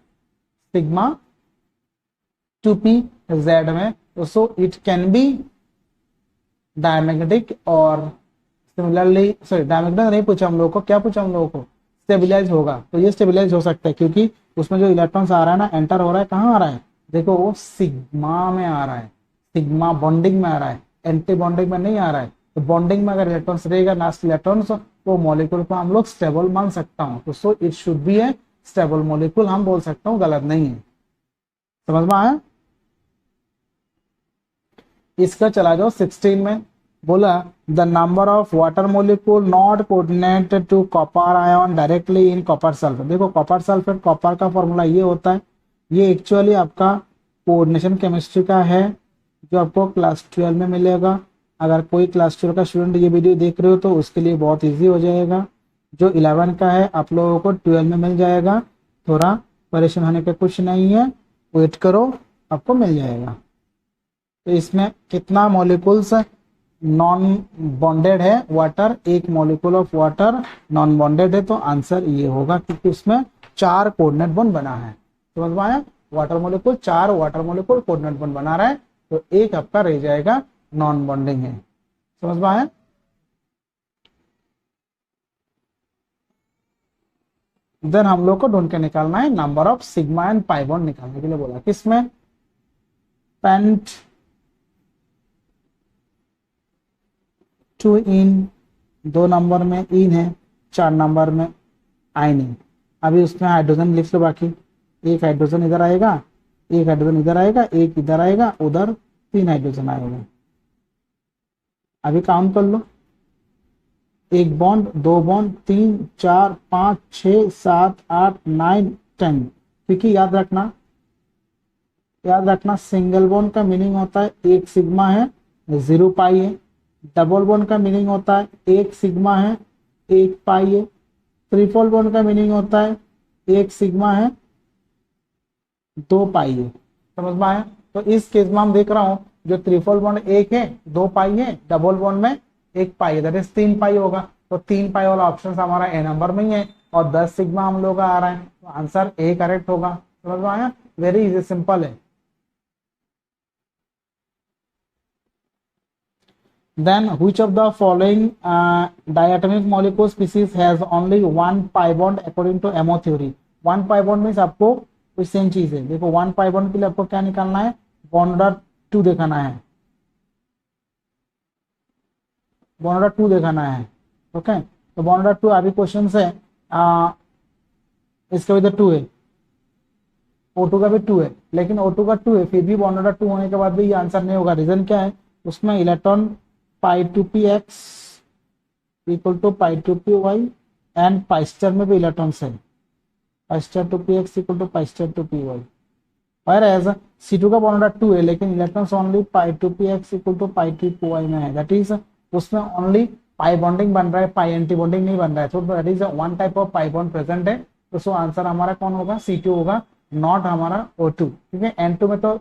σ2pZ में। So it can be diamagnetic और सिमिलरली, सॉरी डायमैग्नेटिक नहीं पूछा हम लोगों को, क्या पूछा हम लोगों को, स्टेबिलाईज होगा। तो ये स्टेबिलाईज हो सकता है क्योंकि उसमें जो इलेक्ट्रॉन्स आ रहा है ना, एंटर हो रहा है, कहाँ आ रहा है, देखो वो सिग्मा में आ रहा है, सिग्मा बॉन्डिंग में आ रहा है, एंटी बॉन्डिंग में नहीं आ रहा है। तो बॉन्डिंग में अगर इलेक्ट्रॉन्स रहेगा लास्ट इलेक्ट्रॉन्स, तो मॉलिक्यूल को हम लोग स्टेबल मान सकता हूँ। तो so it should B A stable molecule हम बोल सकता हूँ, गलत नहीं है। समझ में आया। इसका चला जाओ 16 में। बोला the number of water molecule not coordinated to copper ion directly in copper sulphate. देखो कॉपर सल्फेट, कॉपर का फॉर्मूला ये होता है, ये एक्चुअली आपका कोऑर्डिनेशन केमिस्ट्री का है जो आपको क्लास 12 में मिलेगा। अगर कोई क्लास 12 का स्टूडेंट ये वीडियो देख रहे हो तो उसके लिए बहुत इजी हो जाएगा। जो 11 का है आप लोगों को 12 में मिल जाएगा, थोड़ा परेशान होने का कुछ नहीं है, वेट करो आपको मिल जाएगा। तो इसमें कितना मॉलिक्यूल्स नॉन बॉन्डेड है वाटर, एक molecule of water non bonded है, तो आंसर ये होगा क्योंकि उसमें 4 कोऑर्डिनेट बॉन्ड बना है। समझ में आया? Water molecule 4 water molecule coordinate bond बना रहा है, तो एक आपका रह जाएगा नॉन बॉन्डिंग है। समझ में आया? देन हम लोग को ढूंढ के निकालना है number of sigma and pi bond निकालने के लिए बोला। किसमें? पेंट 2 इन, 2 नंबर में इन है, 4 नंबर में आइन है। अभी उसमें हाइड्रोजन लिख लो, बाकी एक हाइड्रोजन इधर आएगा, एक हाइड्रोजन इधर आएगा, एक इधर आएगा, उधर 3 हाइड्रोजन आएगा। अभी काउंट कर लो, 1 बॉन्ड, 2 बॉन्ड, 3 4 5 6 7 8 9 10। क्योंकि याद रखना सिंगल बॉन्ड का मीनिंग होता है 1 सिग्मा है 0 पाई है, डबल बॉन्ड का मीनिंग होता है 1 सिग्मा है 1 पाई है, ट्रिपल बॉन्ड का मीनिंग होता है 1 सिग्मा है 2 पाई है। समझ में आया? तो इस केस में हम देख रहा हूं जो ट्रिपल बॉन्ड 1 है 2 पाई है, डबल बॉन्ड में 1 पाई है, दैट इज 3 पाई होगा। तो 3 पाई वाला ऑप्शन हमारा ए नंबर में ही है और 10 सिग्मा हम लोग का आ रहा है, तो आंसर ए करेक्ट होगा। समझ में आया? वेरी इजी, सिंपल है। Then which of the following diatomic molecule species has only one pi bond according to MO theory? One pi bond means आपको कोई सेम चीज है। देखो वन pi bond के लिए आपको क्या निकालना है? बॉन्ड 2 दिखाना है, बॉन्ड 2 दिखाना है। ओके, तो बॉन्ड 2 अभी क्वेश्चन है, इसका भी तो 2 है, O2 का भी 2 है, लेकिन O2 का 2 है फिर भी बॉन्ड 2 होने के बाद भी ये आंसर नहीं होगा। रीजन क्या है? उसमें electron pi two p x equal to pi two p y and pi star में भी इलेक्ट्रॉन्स है, pi star two p x equal to pi star two p y. और एज C2 का बॉन्ड 2 है लेकिन electrons only pi two p x equal to pi two p y में है, that is उसमें ओनली पाई बॉन्डिंग बन रहा है, पाई एंटी बॉन्डिंग नहीं बन रहा है। तो that is one type of pi bond present है, तो सो आंसर हमारा कौन होगा? C2 होगा, नॉट हमारा O2। क्योंकि N2 में तो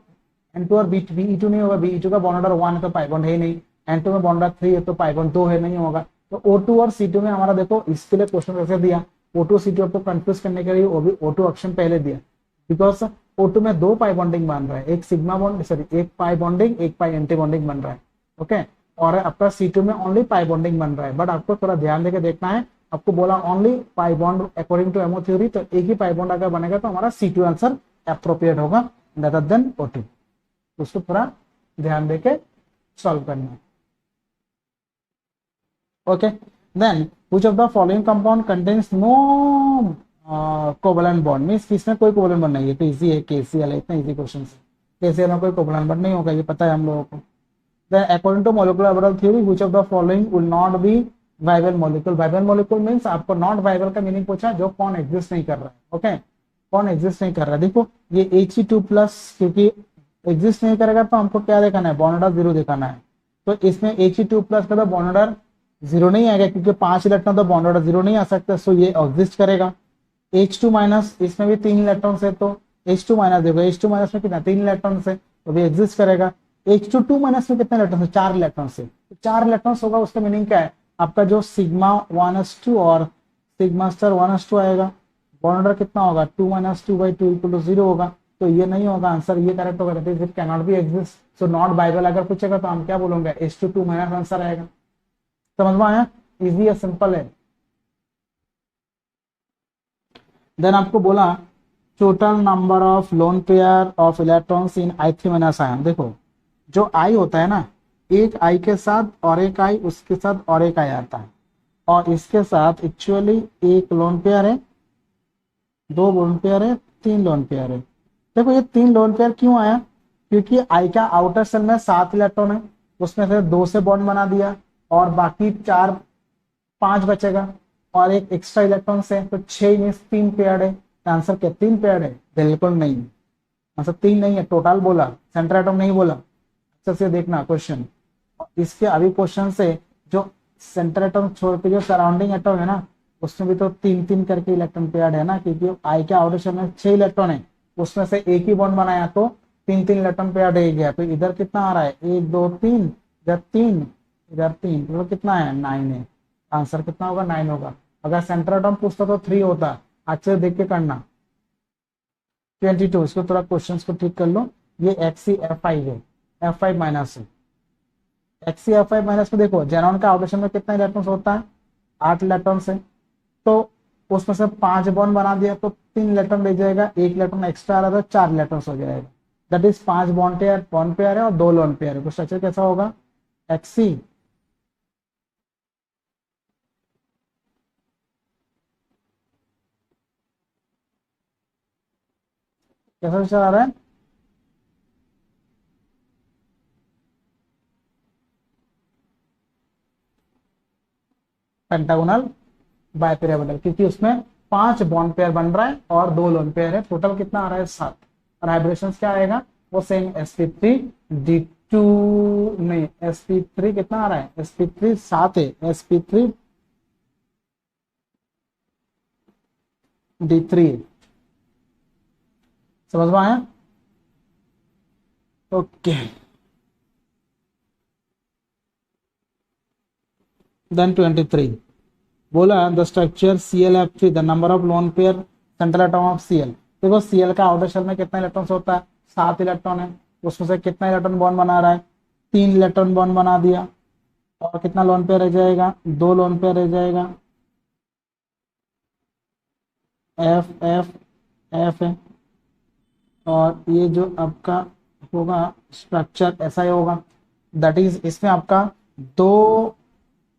N2 और BE2 नहीं होगा, BE2 का बॉन्ड 1 है तो पाई बॉन्ड है ही नहीं, N2 में बॉन्ड 3 है तो पाई बॉन्ड 2 है, नहीं होगा। तो O2 और C2 में हमारा देखो, इसके लिए क्वेश्चन कैसे दिया, O2 C2 आपको कंफ्यूज करने के लिए वो भी O2 ऑप्शन पहले दिया, बिकॉज O2 में 2 पाई बॉन्डिंग बन रहा है, एक सिग्मा बॉन्ड सॉरी एक पाई बॉन्डिंग एक पाई एंटी बॉन्डिंग बन रहा है। ओके, और आपका C2 में ओनली पाई बॉन्डिंग बन रहा है। बट आपको थोड़ा ध्यान देकर देखना है, आपको बोला only pi bond according to MO theory, तो एक ही पाई बॉन्ड अगर बनेगा तो हमारा C2 आंसर अप्रोप्रिएट होगा रेदर देन O2। उसको थोड़ा ध्यान देके सॉल्व करना है। Okay, then which of the following compound contains no covalent bond, means किसमें कोई कोवलेंट बॉन्ड नहीं है। तो इजी है, KCl है, इतना इजी क्वेश्चन है। KCl में कोई कोवलेंट बॉन्ड नहीं होगा, ये पता है हम लोगों को। Then according to molecular orbital theory which of the following will not be viable molecule. Viable molecule means आपको नॉट वाइबल का मीनिंग पूछा, जो कौन एग्जिस्ट नहीं कर रहा है। ओके, कौन एग्जिस्ट नहीं कर रहा है? देखो ये He2+ क्योंकि एग्जिस्ट नहीं करेगा तो हमको क्या दिखाना है? बॉन्ड नंबर 0 दिखाना है। तो इसमें He2+ का तो बॉन्ड नंबर 0 नहीं आएगा क्योंकि 5 इलेक्ट्रॉन तो बॉन्ड नंबर 0 नहीं आ सकता, सो ये एग्जिस्ट करेगा। H2- इसमें भी 3 इलेक्ट्रॉन है, तो H2- देखो H2- में कितना 3 इलेक्ट्रॉन है, तो भी एग्जिस्ट करेगा। H2 में कितने इलेक्ट्रॉन है? 4 इलेक्ट्रॉन है, 4 इलेक्ट्रॉन होगा। उसका मीनिंग क्या है? आपका जो σ1s2 और σ1s2 आएगा, बॉन्ड नंबर कितना होगा? 2-2/2 इक्वल टू 0 होगा, तो ये नहीं होगा आंसर, ये करेक्ट होगा, that is it can not be exist. So not Bible अगर पूछेगा तो हम क्या बोलेंगे? H2 आंसर आएगा। समझ में आया? इजी है, सिंपल है। देन आपको बोला total number of lone pair of electrons in I3- ion. देखो जो I होता है ना, एक I के साथ और एक I, उसके साथ और एक I आता है, और इसके साथ एक्चुअली एक लोन पेयर है, 2 लोन पेयर है, 3 लोन पेयर है। देखो ये 3 लोन पेयर क्यों आया? क्योंकि I का आउटर सेल में 7 इलेक्ट्रॉन है, उसमें से 2 से बॉन्ड बना दिया और बाकी 5 बचेगा और एक एक्स्ट्रा इलेक्ट्रॉन से, तो 6 में 3 पेयर है। आंसर क्या 3 पेयर है? बिल्कुल नहीं, आंसर 3 नहीं है, टोटल बोला, सेंट्रल एटम नहीं बोला। अच्छे से देखना क्वेश्चन। इसके अभी क्वेश्चन से जो सेंट्रल एटम छोड़ के जो सराउंडिंग एटम है ना, उसमें भी तो 3-3 करके इलेक्ट्रॉन पेयर है ना, क्योंकि आई के आउटर शेल में 6 इलेक्ट्रॉन है, उसमें से एक ही बॉन्ड बनाया तो 3-3 इलेक्ट्रॉन पेयर रह गया। तो इधर कितना आ रहा है? 1 2 3, इधर 3, इधर 3, तो कितना है? 9 है। आंसर कितना होगा? 9 होगा। अगर सेंट्रल एटम पूछता तो 3 होता। अच्छे से देख के करना। 22, इसको थोड़ा क्वेश्चन को ठीक कर लो। ये XeF5 है, F5 माइनस है। XeF5 माइनस में देखो जेनॉन का आउटर शेल में कितना इलेक्ट्रॉन होता है? 8 इलेक्ट्रॉन से, तो उसमें से 5 बॉन्ड बना दिया तो 3 इलेक्ट्रॉन रह जाएगा, 1 इलेक्ट्रॉन एक्स्ट्रा आ रहा था, 4 इलेक्ट्रॉन हो जाएगा। दैट इज 5 बॉन्ड पेयर है और 2 लोन पेयर है। तो स्ट्रक्चर कैसा होगा? Xe कैसा स्ट्रक्चर आ रहा है? पेंटागोनल बाइपिरामिडल, क्योंकि उसमें 5 बॉन्ड पेयर बन रहा है और 2 लोन पेयर है। टोटल कितना आ रहा है? 7। और वाइब्रेशन क्या आएगा? वो सेम sp3d2 नहीं, sp3 कितना आ रहा है? sp3 7 है, sp3d3 समझ में आया? ओके, देन 23 बोला the structure ClF3 the number of lone pair central atom of Cl। देखो Cl का आउटर शेल में कितना इलेक्ट्रॉन होता है? 7 इलेक्ट्रॉन है। उसमें से कितना इलेक्ट्रॉन बॉन्ड बना रहा है? 3 इलेक्ट्रॉन बॉन्ड बना दिया और कितना लोन पेयर रह जाएगा? 2 लोन पेयर रह जाएगा। F है और ये जो आपका होगा स्ट्रक्चर ऐसा ही होगा। दैट इज इसमें आपका 2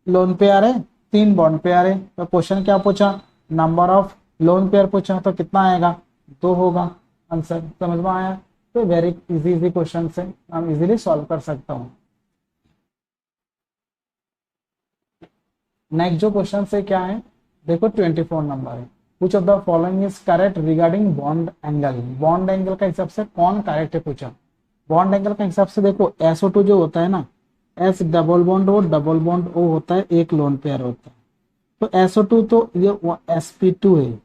लोन पेयर है, 3 बॉन्ड पेयर है। तो क्वेश्चन क्या पूछा? नंबर ऑफ लोन पेयर पूछा, तो कितना आएगा? 2 होगा। आंसर समझ में आया? तो वेरी इजी क्वेश्चन से हम इजीली सॉल्व कर सकता हूँ। नेक्स्ट जो क्वेश्चन से क्या है देखो, 24 नंबर है। Which of the following is correct regarding bond angle. Bond angle का हिसाब से कौन करेक्ट है पूछा। बॉन्ड एंगल का हिसाब से देखो SO2 जो होता है ना, S double bond O double bond O होता है, एक लोन पेयर होता है। तो SO2 तो ये sp2 है,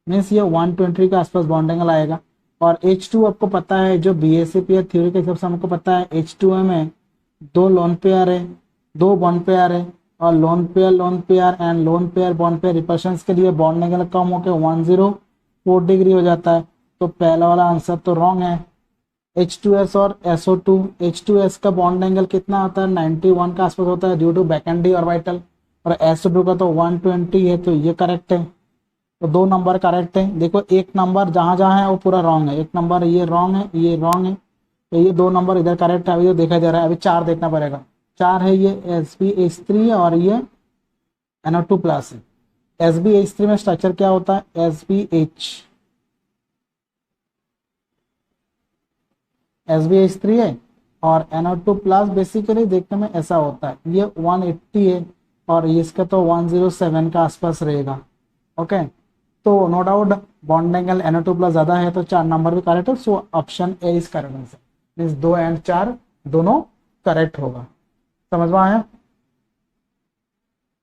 मीन्स ये 120 के आसपास बॉन्ड एंगल आएगा। और H2 आपको पता है, जो BACP थ्योरी के हिसाब से हमको पता है H2 में 2 लोन पेयर है, 2 बॉन्ड पेयर है, और lone pair and lone pair bond pair repulsion के लिए बॉन्ड एंगल कम होकर 104 डिग्री हो जाता है। तो पहला वाला आंसर तो रॉन्ग है। H2S और SO2, H2S का बॉन्ड एंगल कितना आता है? 91 का आसपास होता है ड्यू टू बैकेंडी ऑर्बिटल, और SO2 का तो 120 है। तो ये करेक्ट है। तो 2 नंबर करेक्ट है। देखो एक नंबर जहां जहां है वो पूरा रॉन्ग है, एक नंबर ये रॉन्ग है, ये रॉन्ग है, तो ये 2 नंबर इधर करेक्ट है। अभी जो देखा जा रहा है, अभी 4 देखना पड़ेगा। 4 है ये SbH3 है और ये NO2 प्लस है। SbH3 में स्ट्रक्चर क्या होता है? SbH3 है और NO2 प्लस बेसिकली देखने में ऐसा होता है। ये 180 है और इसका तो 107 का आसपास रहेगा। ओके, तो no doubt bond angle NO2 plus ज्यादा है, तो 4 नंबर भी करेक्ट है। So option A is correct answer, means 2 and 4 दोनों करेक्ट होगा। समझ में आया?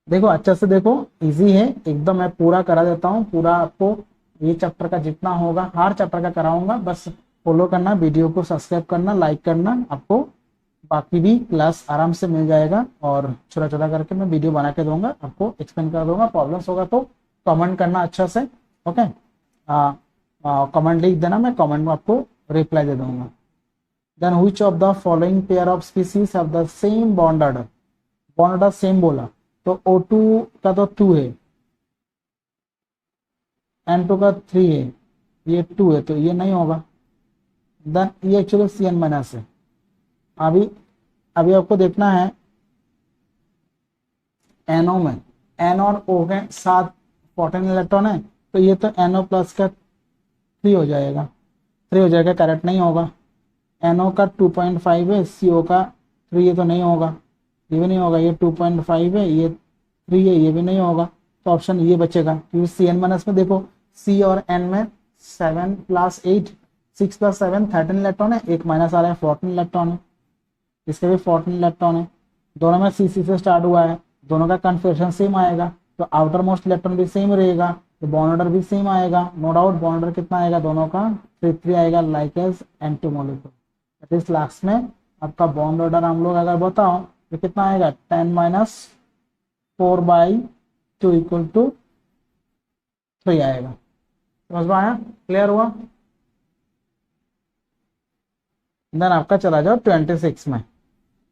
देखो अच्छे से देखो, इजी है एकदम। मैं पूरा करा देता हूँ, पूरा आपको ये चैप्टर का जितना होगा हर चैप्टर का कराऊंगा। बस फॉलो करना, वीडियो को सब्सक्राइब करना, लाइक करना, आपको बाकी भी क्लास आराम से मिल जाएगा। और छोटा छोटा करके मैं वीडियो बना के दूंगा, आपको एक्सप्लेन कर दूंगा। प्रॉब्लम्स होगा तो कमेंट करना अच्छा से। ओके, कमेंट लिख देना, मैं कमेंट में आपको रिप्लाई दे दूंगा। Then which of the following pair of species have the same bond order. Bond order same बोला तो O2 का तो 2 है, N2 का 3 है, ये 2 है, तो ये नहीं होगा। देन ये एक्चुअली CN माइनस है। अभी अभी आपको देखना है NO में, N और O के साथ 14 इलेक्ट्रॉन है, तो ये तो NO प्लस का 3 हो जाएगा, 3 हो जाएगा, करेक्ट नहीं होगा। NO का 2.5 है, CO का 3 ये तो नहीं होगा, ये भी नहीं होगा, ये 2.5 है, ये 3 है, ये भी नहीं होगा। तो ऑप्शन ये बचेगा, क्योंकि सी एन माइनस में देखो सी और एन में 7 + 8 6 + 7 13 इलेक्ट्रॉन है, एक माइनस आ रहा है 14 इलेक्ट्रॉन है, इसके भी 14 इलेक्ट्रॉन है, दोनों में सी से स्टार्ट हुआ है, दोनों का कन्फिग्रेशन सेम आएगा, तो आउटर मोस्ट इलेक्ट्रॉन भी सेम रहेगा, तो बॉन्ड ऑर्डर भी सेम आएगा, नो डाउट बॉन्ड ऑर्डर कितना आएगा दोनों का 3 आएगा, like as anti molecule. That is last में आपका बॉन्ड ऑर्डर हम लोग अगर बताओ तो कितना आएगा 10 - 4/2 = 3 आएगा। समझ में आया, क्लियर हुआ। देन आपका चला जाओ 26 में,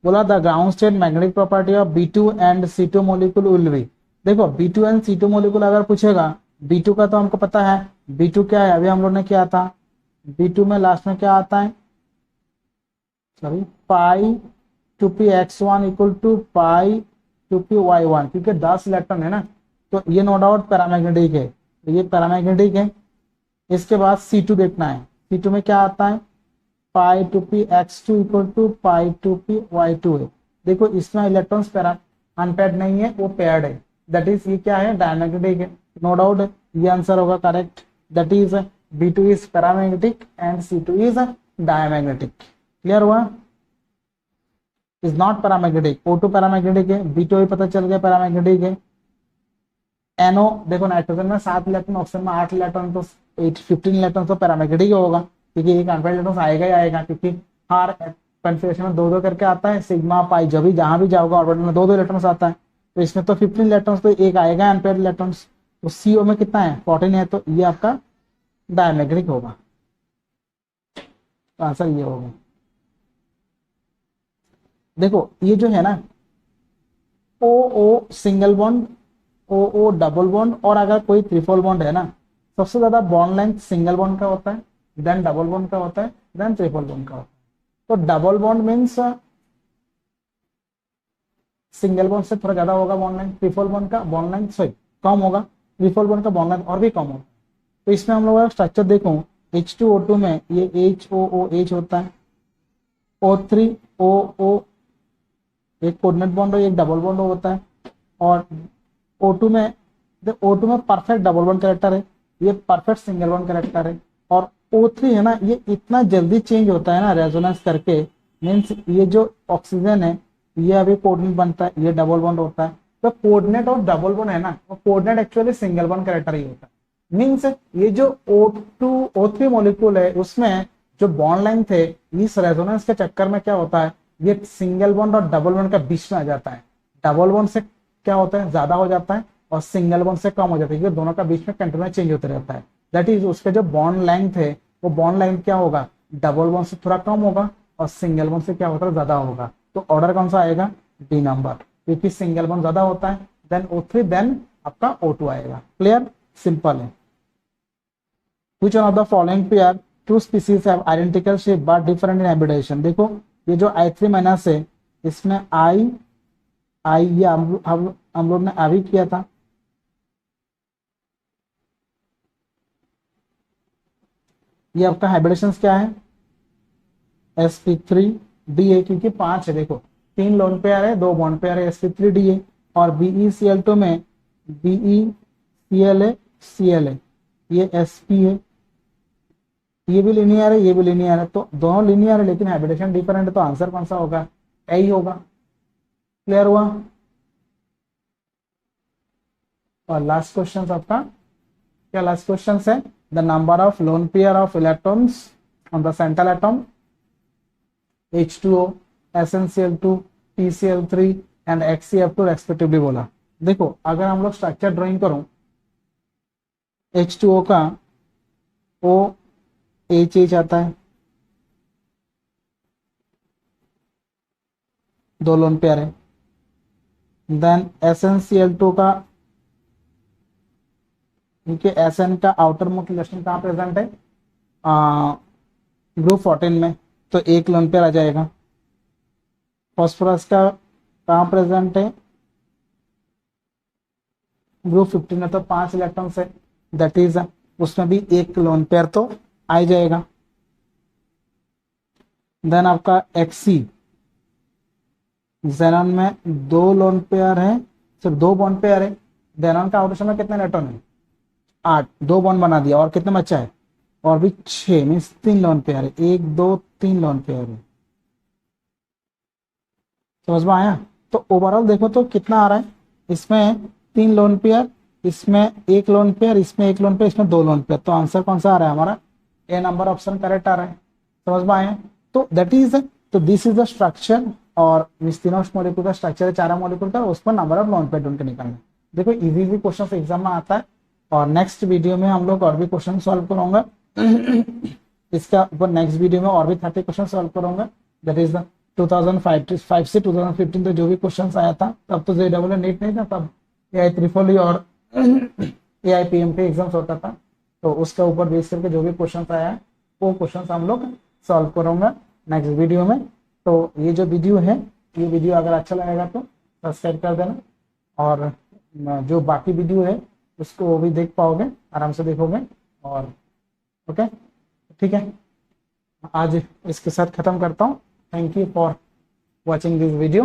बोला the ground state magnetic property of B2 and C2 molecule will be. देखो B2 एंड C2 मॉलिक्यूल अगर पूछेगा, B2 का तो हमको पता है, B2 क्या है, अभी हम लोग ने क्या था, B2 में लास्ट में क्या आता है, सॉरी π2px1 = π2py1, क्योंकि 10 इलेक्ट्रॉन है ना, तो ये नो डाउट पैरामैग्नेटिक है, तो ये पैरामैग्नेटिक है। इसके बाद C2 देखना है, C2 में क्या आता है π2px2 = π2py2 है। देखो इसमें इलेक्ट्रॉन्स पैरा अनपेयर्ड नहीं है, वो पेयर्ड है, दैट इज ये क्या है डायमैग्नेटिक है, नो डाउट ये आंसर होगा correct, that is B2 is paramagnetic and C2 is diamagnetic. Clear हुआ, is not paramagnetic, O2 paramagnetic है, B2 भी पता चल गया पैरामैग्नेटिक है। NO देखो नाइट्रोजन में 7 इलेक्ट्रॉन, ऑक्सीजन में 8 इलेक्ट्रॉन, तो 15 इलेक्ट्रॉन तो पैरामैग्नेटिक होगा, क्योंकि एक अनपेयर्ड इलेक्ट्रॉन आएगा ही आएगा, क्योंकि हर कन्फिग्रेशन में 2-2 करके आता है, सिग्मा पाई जब भी जहां भी जाओगा ऑर्बिटल में 2-2 इलेक्ट्रॉन्स आता है, तो इसमें तो 15 इलेक्ट्रॉन्स, तो एक आएगा अनपेयर्ड इलेक्ट्रॉन्स, तो CO में कितना है 14 है, तो ये आपका डायमैग्नेटिक होगा, तो आंसर ये होगा। देखो ये जो है ना OO single bond, OO double bond, और अगर कोई ट्रिपल बॉन्ड है ना, सबसे ज्यादा बॉन्ड लेंथ सिंगल बॉन्ड का होता है, देन डबल बॉन्ड का होता है, देन ट्रिपल बॉन्ड का होता है। तो double bond means single bond से थोड़ा ज्यादा होगा बॉन्ड लेंथ, ट्रिपल बॉन्ड का बॉन्ड लेंथ सॉरी कम होगा, ट्रिपल बॉन्ड का बॉन्ड लेंथ और भी कम होगा। तो इसमें हम लोग स्ट्रक्चर देखो, H2O2 में ये HOOH होता है, O3OO एक कोऑर्डिनेट बॉन्ड और एक डबल बॉन्ड होता है, और O2 में O2 में परफेक्ट डबल बॉन्ड कैरेक्टर है, ये परफेक्ट सिंगल बॉन्ड कैरेक्टर है, और O3 है ना ये इतना जल्दी चेंज होता है ना रेजोनेंस करके, मीन्स ये जो ऑक्सीजन है ये अभी कोऑर्डिनेट बनता है, ये डबल बॉन्ड होता है, तो कोऑर्डिनेट और डबल बॉन्ड है ना, वो coordinate actually single bond character ही होता है। मीन्स ये जो O3 मॉलिक्यूल है उसमें जो बॉन्ड लेंथ है, इस रेजोनेंस के चक्कर में क्या होता है, ये सिंगल बॉन्ड और डबल बॉन्ड का बीच में आ जाता है, डबल बॉन्ड से क्या होता है ज्यादा हो जाता है, और सिंगल बॉन्ड से कम हो जाता है, क्योंकि दोनों का बीच में कंटिन्यूस चेंज होता रहता है। दैट इज उसके जो बॉन्ड लेंथ है वो बॉन्ड लेंथ क्या होगा, डबल बॉन्ड से थोड़ा कम होगा, और सिंगल बॉन्ड से क्या होता है ज्यादा होगा। तो ऑर्डर कौन सा आएगा, D नंबर, क्योंकि सिंगल बॉन्ड ज्यादा होता है, देन O3, देन आपका O2 आएगा। क्लियर, सिंपल है। Which one of the following pair two species have identical shape but different in habitation? देखो ये जो I3- है, इसमें I ये हम लोग ने अभी किया था, ये आपका हाइब्रिडेशन क्या है sp3Da, क्योंकि 5 है, देखो 3 लोन पेयर है, 2 बॉन्ड पेयर है, sp3Da, और BeCl2 में BeCl है, Cl है, ये sp है, ये भी लीनियर है, ये भी लीनियर है, तो दोनों लीनियर है लेकिन हाइब्रिडेशन डिफरेंट है, तो आंसर कौन सा होगा, ए ही होगा। क्लियर हुआ। और लास्ट क्वेश्चन आपका क्या, लास्ट क्वेश्चन है the number of lone pair of electrons on the central atom H2O, SnCl2, PCl3 and HCl2 respectively बोला। देखो अगर हम लोग स्ट्रक्चर ड्राइंग करूं H2O का, OH आता है, 2 लोन पेयर है, देन SnCl2 का, क्योंकि Sn का आउटर मोस्ट इलेक्ट्रॉन कहाँ प्रेजेंट है, ग्रुप 14 में, तो 1 लोन पेयर आ जाएगा। फॉस्फोरस का कहाँ प्रेजेंट है, ग्रुप 15 में, तो 5 इलेक्ट्रॉन है, दैट इज उसमें भी 1 लोन पेयर तो आ जाएगा। देन आपका Hc, जेनॉन में 2 लोन पेयर है, सिर्फ 2 बॉन्ड पेयर है। जेनॉन का ऑर्बिटल में कितने इलेक्ट्रॉन है? 8, 2 बॉन्ड बना दिया, और कितने बचा है? और भी 6, मीन्स 3 लोन पेयर है, 1 2 3 लोन पेयर है। समझ में आया? तो ओवरऑल देखो तो कितना आ रहा है, इसमें 3 लोन पेयर, इसमें 1 लोन पेयर, इसमें 1 लोन पेयर, इसमें 2 लोन पेयर। तो आंसर कौन सा आ रहा है हमारा? ए नंबर ऑप्शन करेक्ट आ रहा है। समझ में आया? तो दैट इज, तो दिस इज द स्ट्रक्चर, और इस तीनों मॉलिक्यूल का स्ट्रक्चर है, 4 मॉलिक्यूल का, उस पर नंबर ऑफ लोन पेयर ढूंढ के निकालना। देखो इजी इजी क्वेश्चन एग्जाम में आता है, और नेक्स्ट वीडियो में हम लोग और भी क्वेश्चन सॉल्व करूंगा। इसका ऊपर नेक्स्ट वीडियो में और भी 30 क्वेश्चन सॉल्व करूंगा। दैट इज द 2005 से 2015 तक जो भी क्वेश्चन आया था, तब तो JEE नीट नहीं था, तब AI-EEE और AIPM के एग्जाम्स होता था। तो उसके ऊपर बेस करके जो भी क्वेश्चन आया है, वो क्वेश्चन हम लोग सॉल्व करूंगा नेक्स्ट वीडियो में। तो ये जो वीडियो है, ये वीडियो अगर अच्छा लगेगा तो सब्सक्राइब कर देना, और जो बाकी वीडियो है उसको वो भी देख पाओगे, आराम से देखोगे। और ओके, ठीक है, आज इसके साथ खत्म करता हूँ। Thank you for watching this video.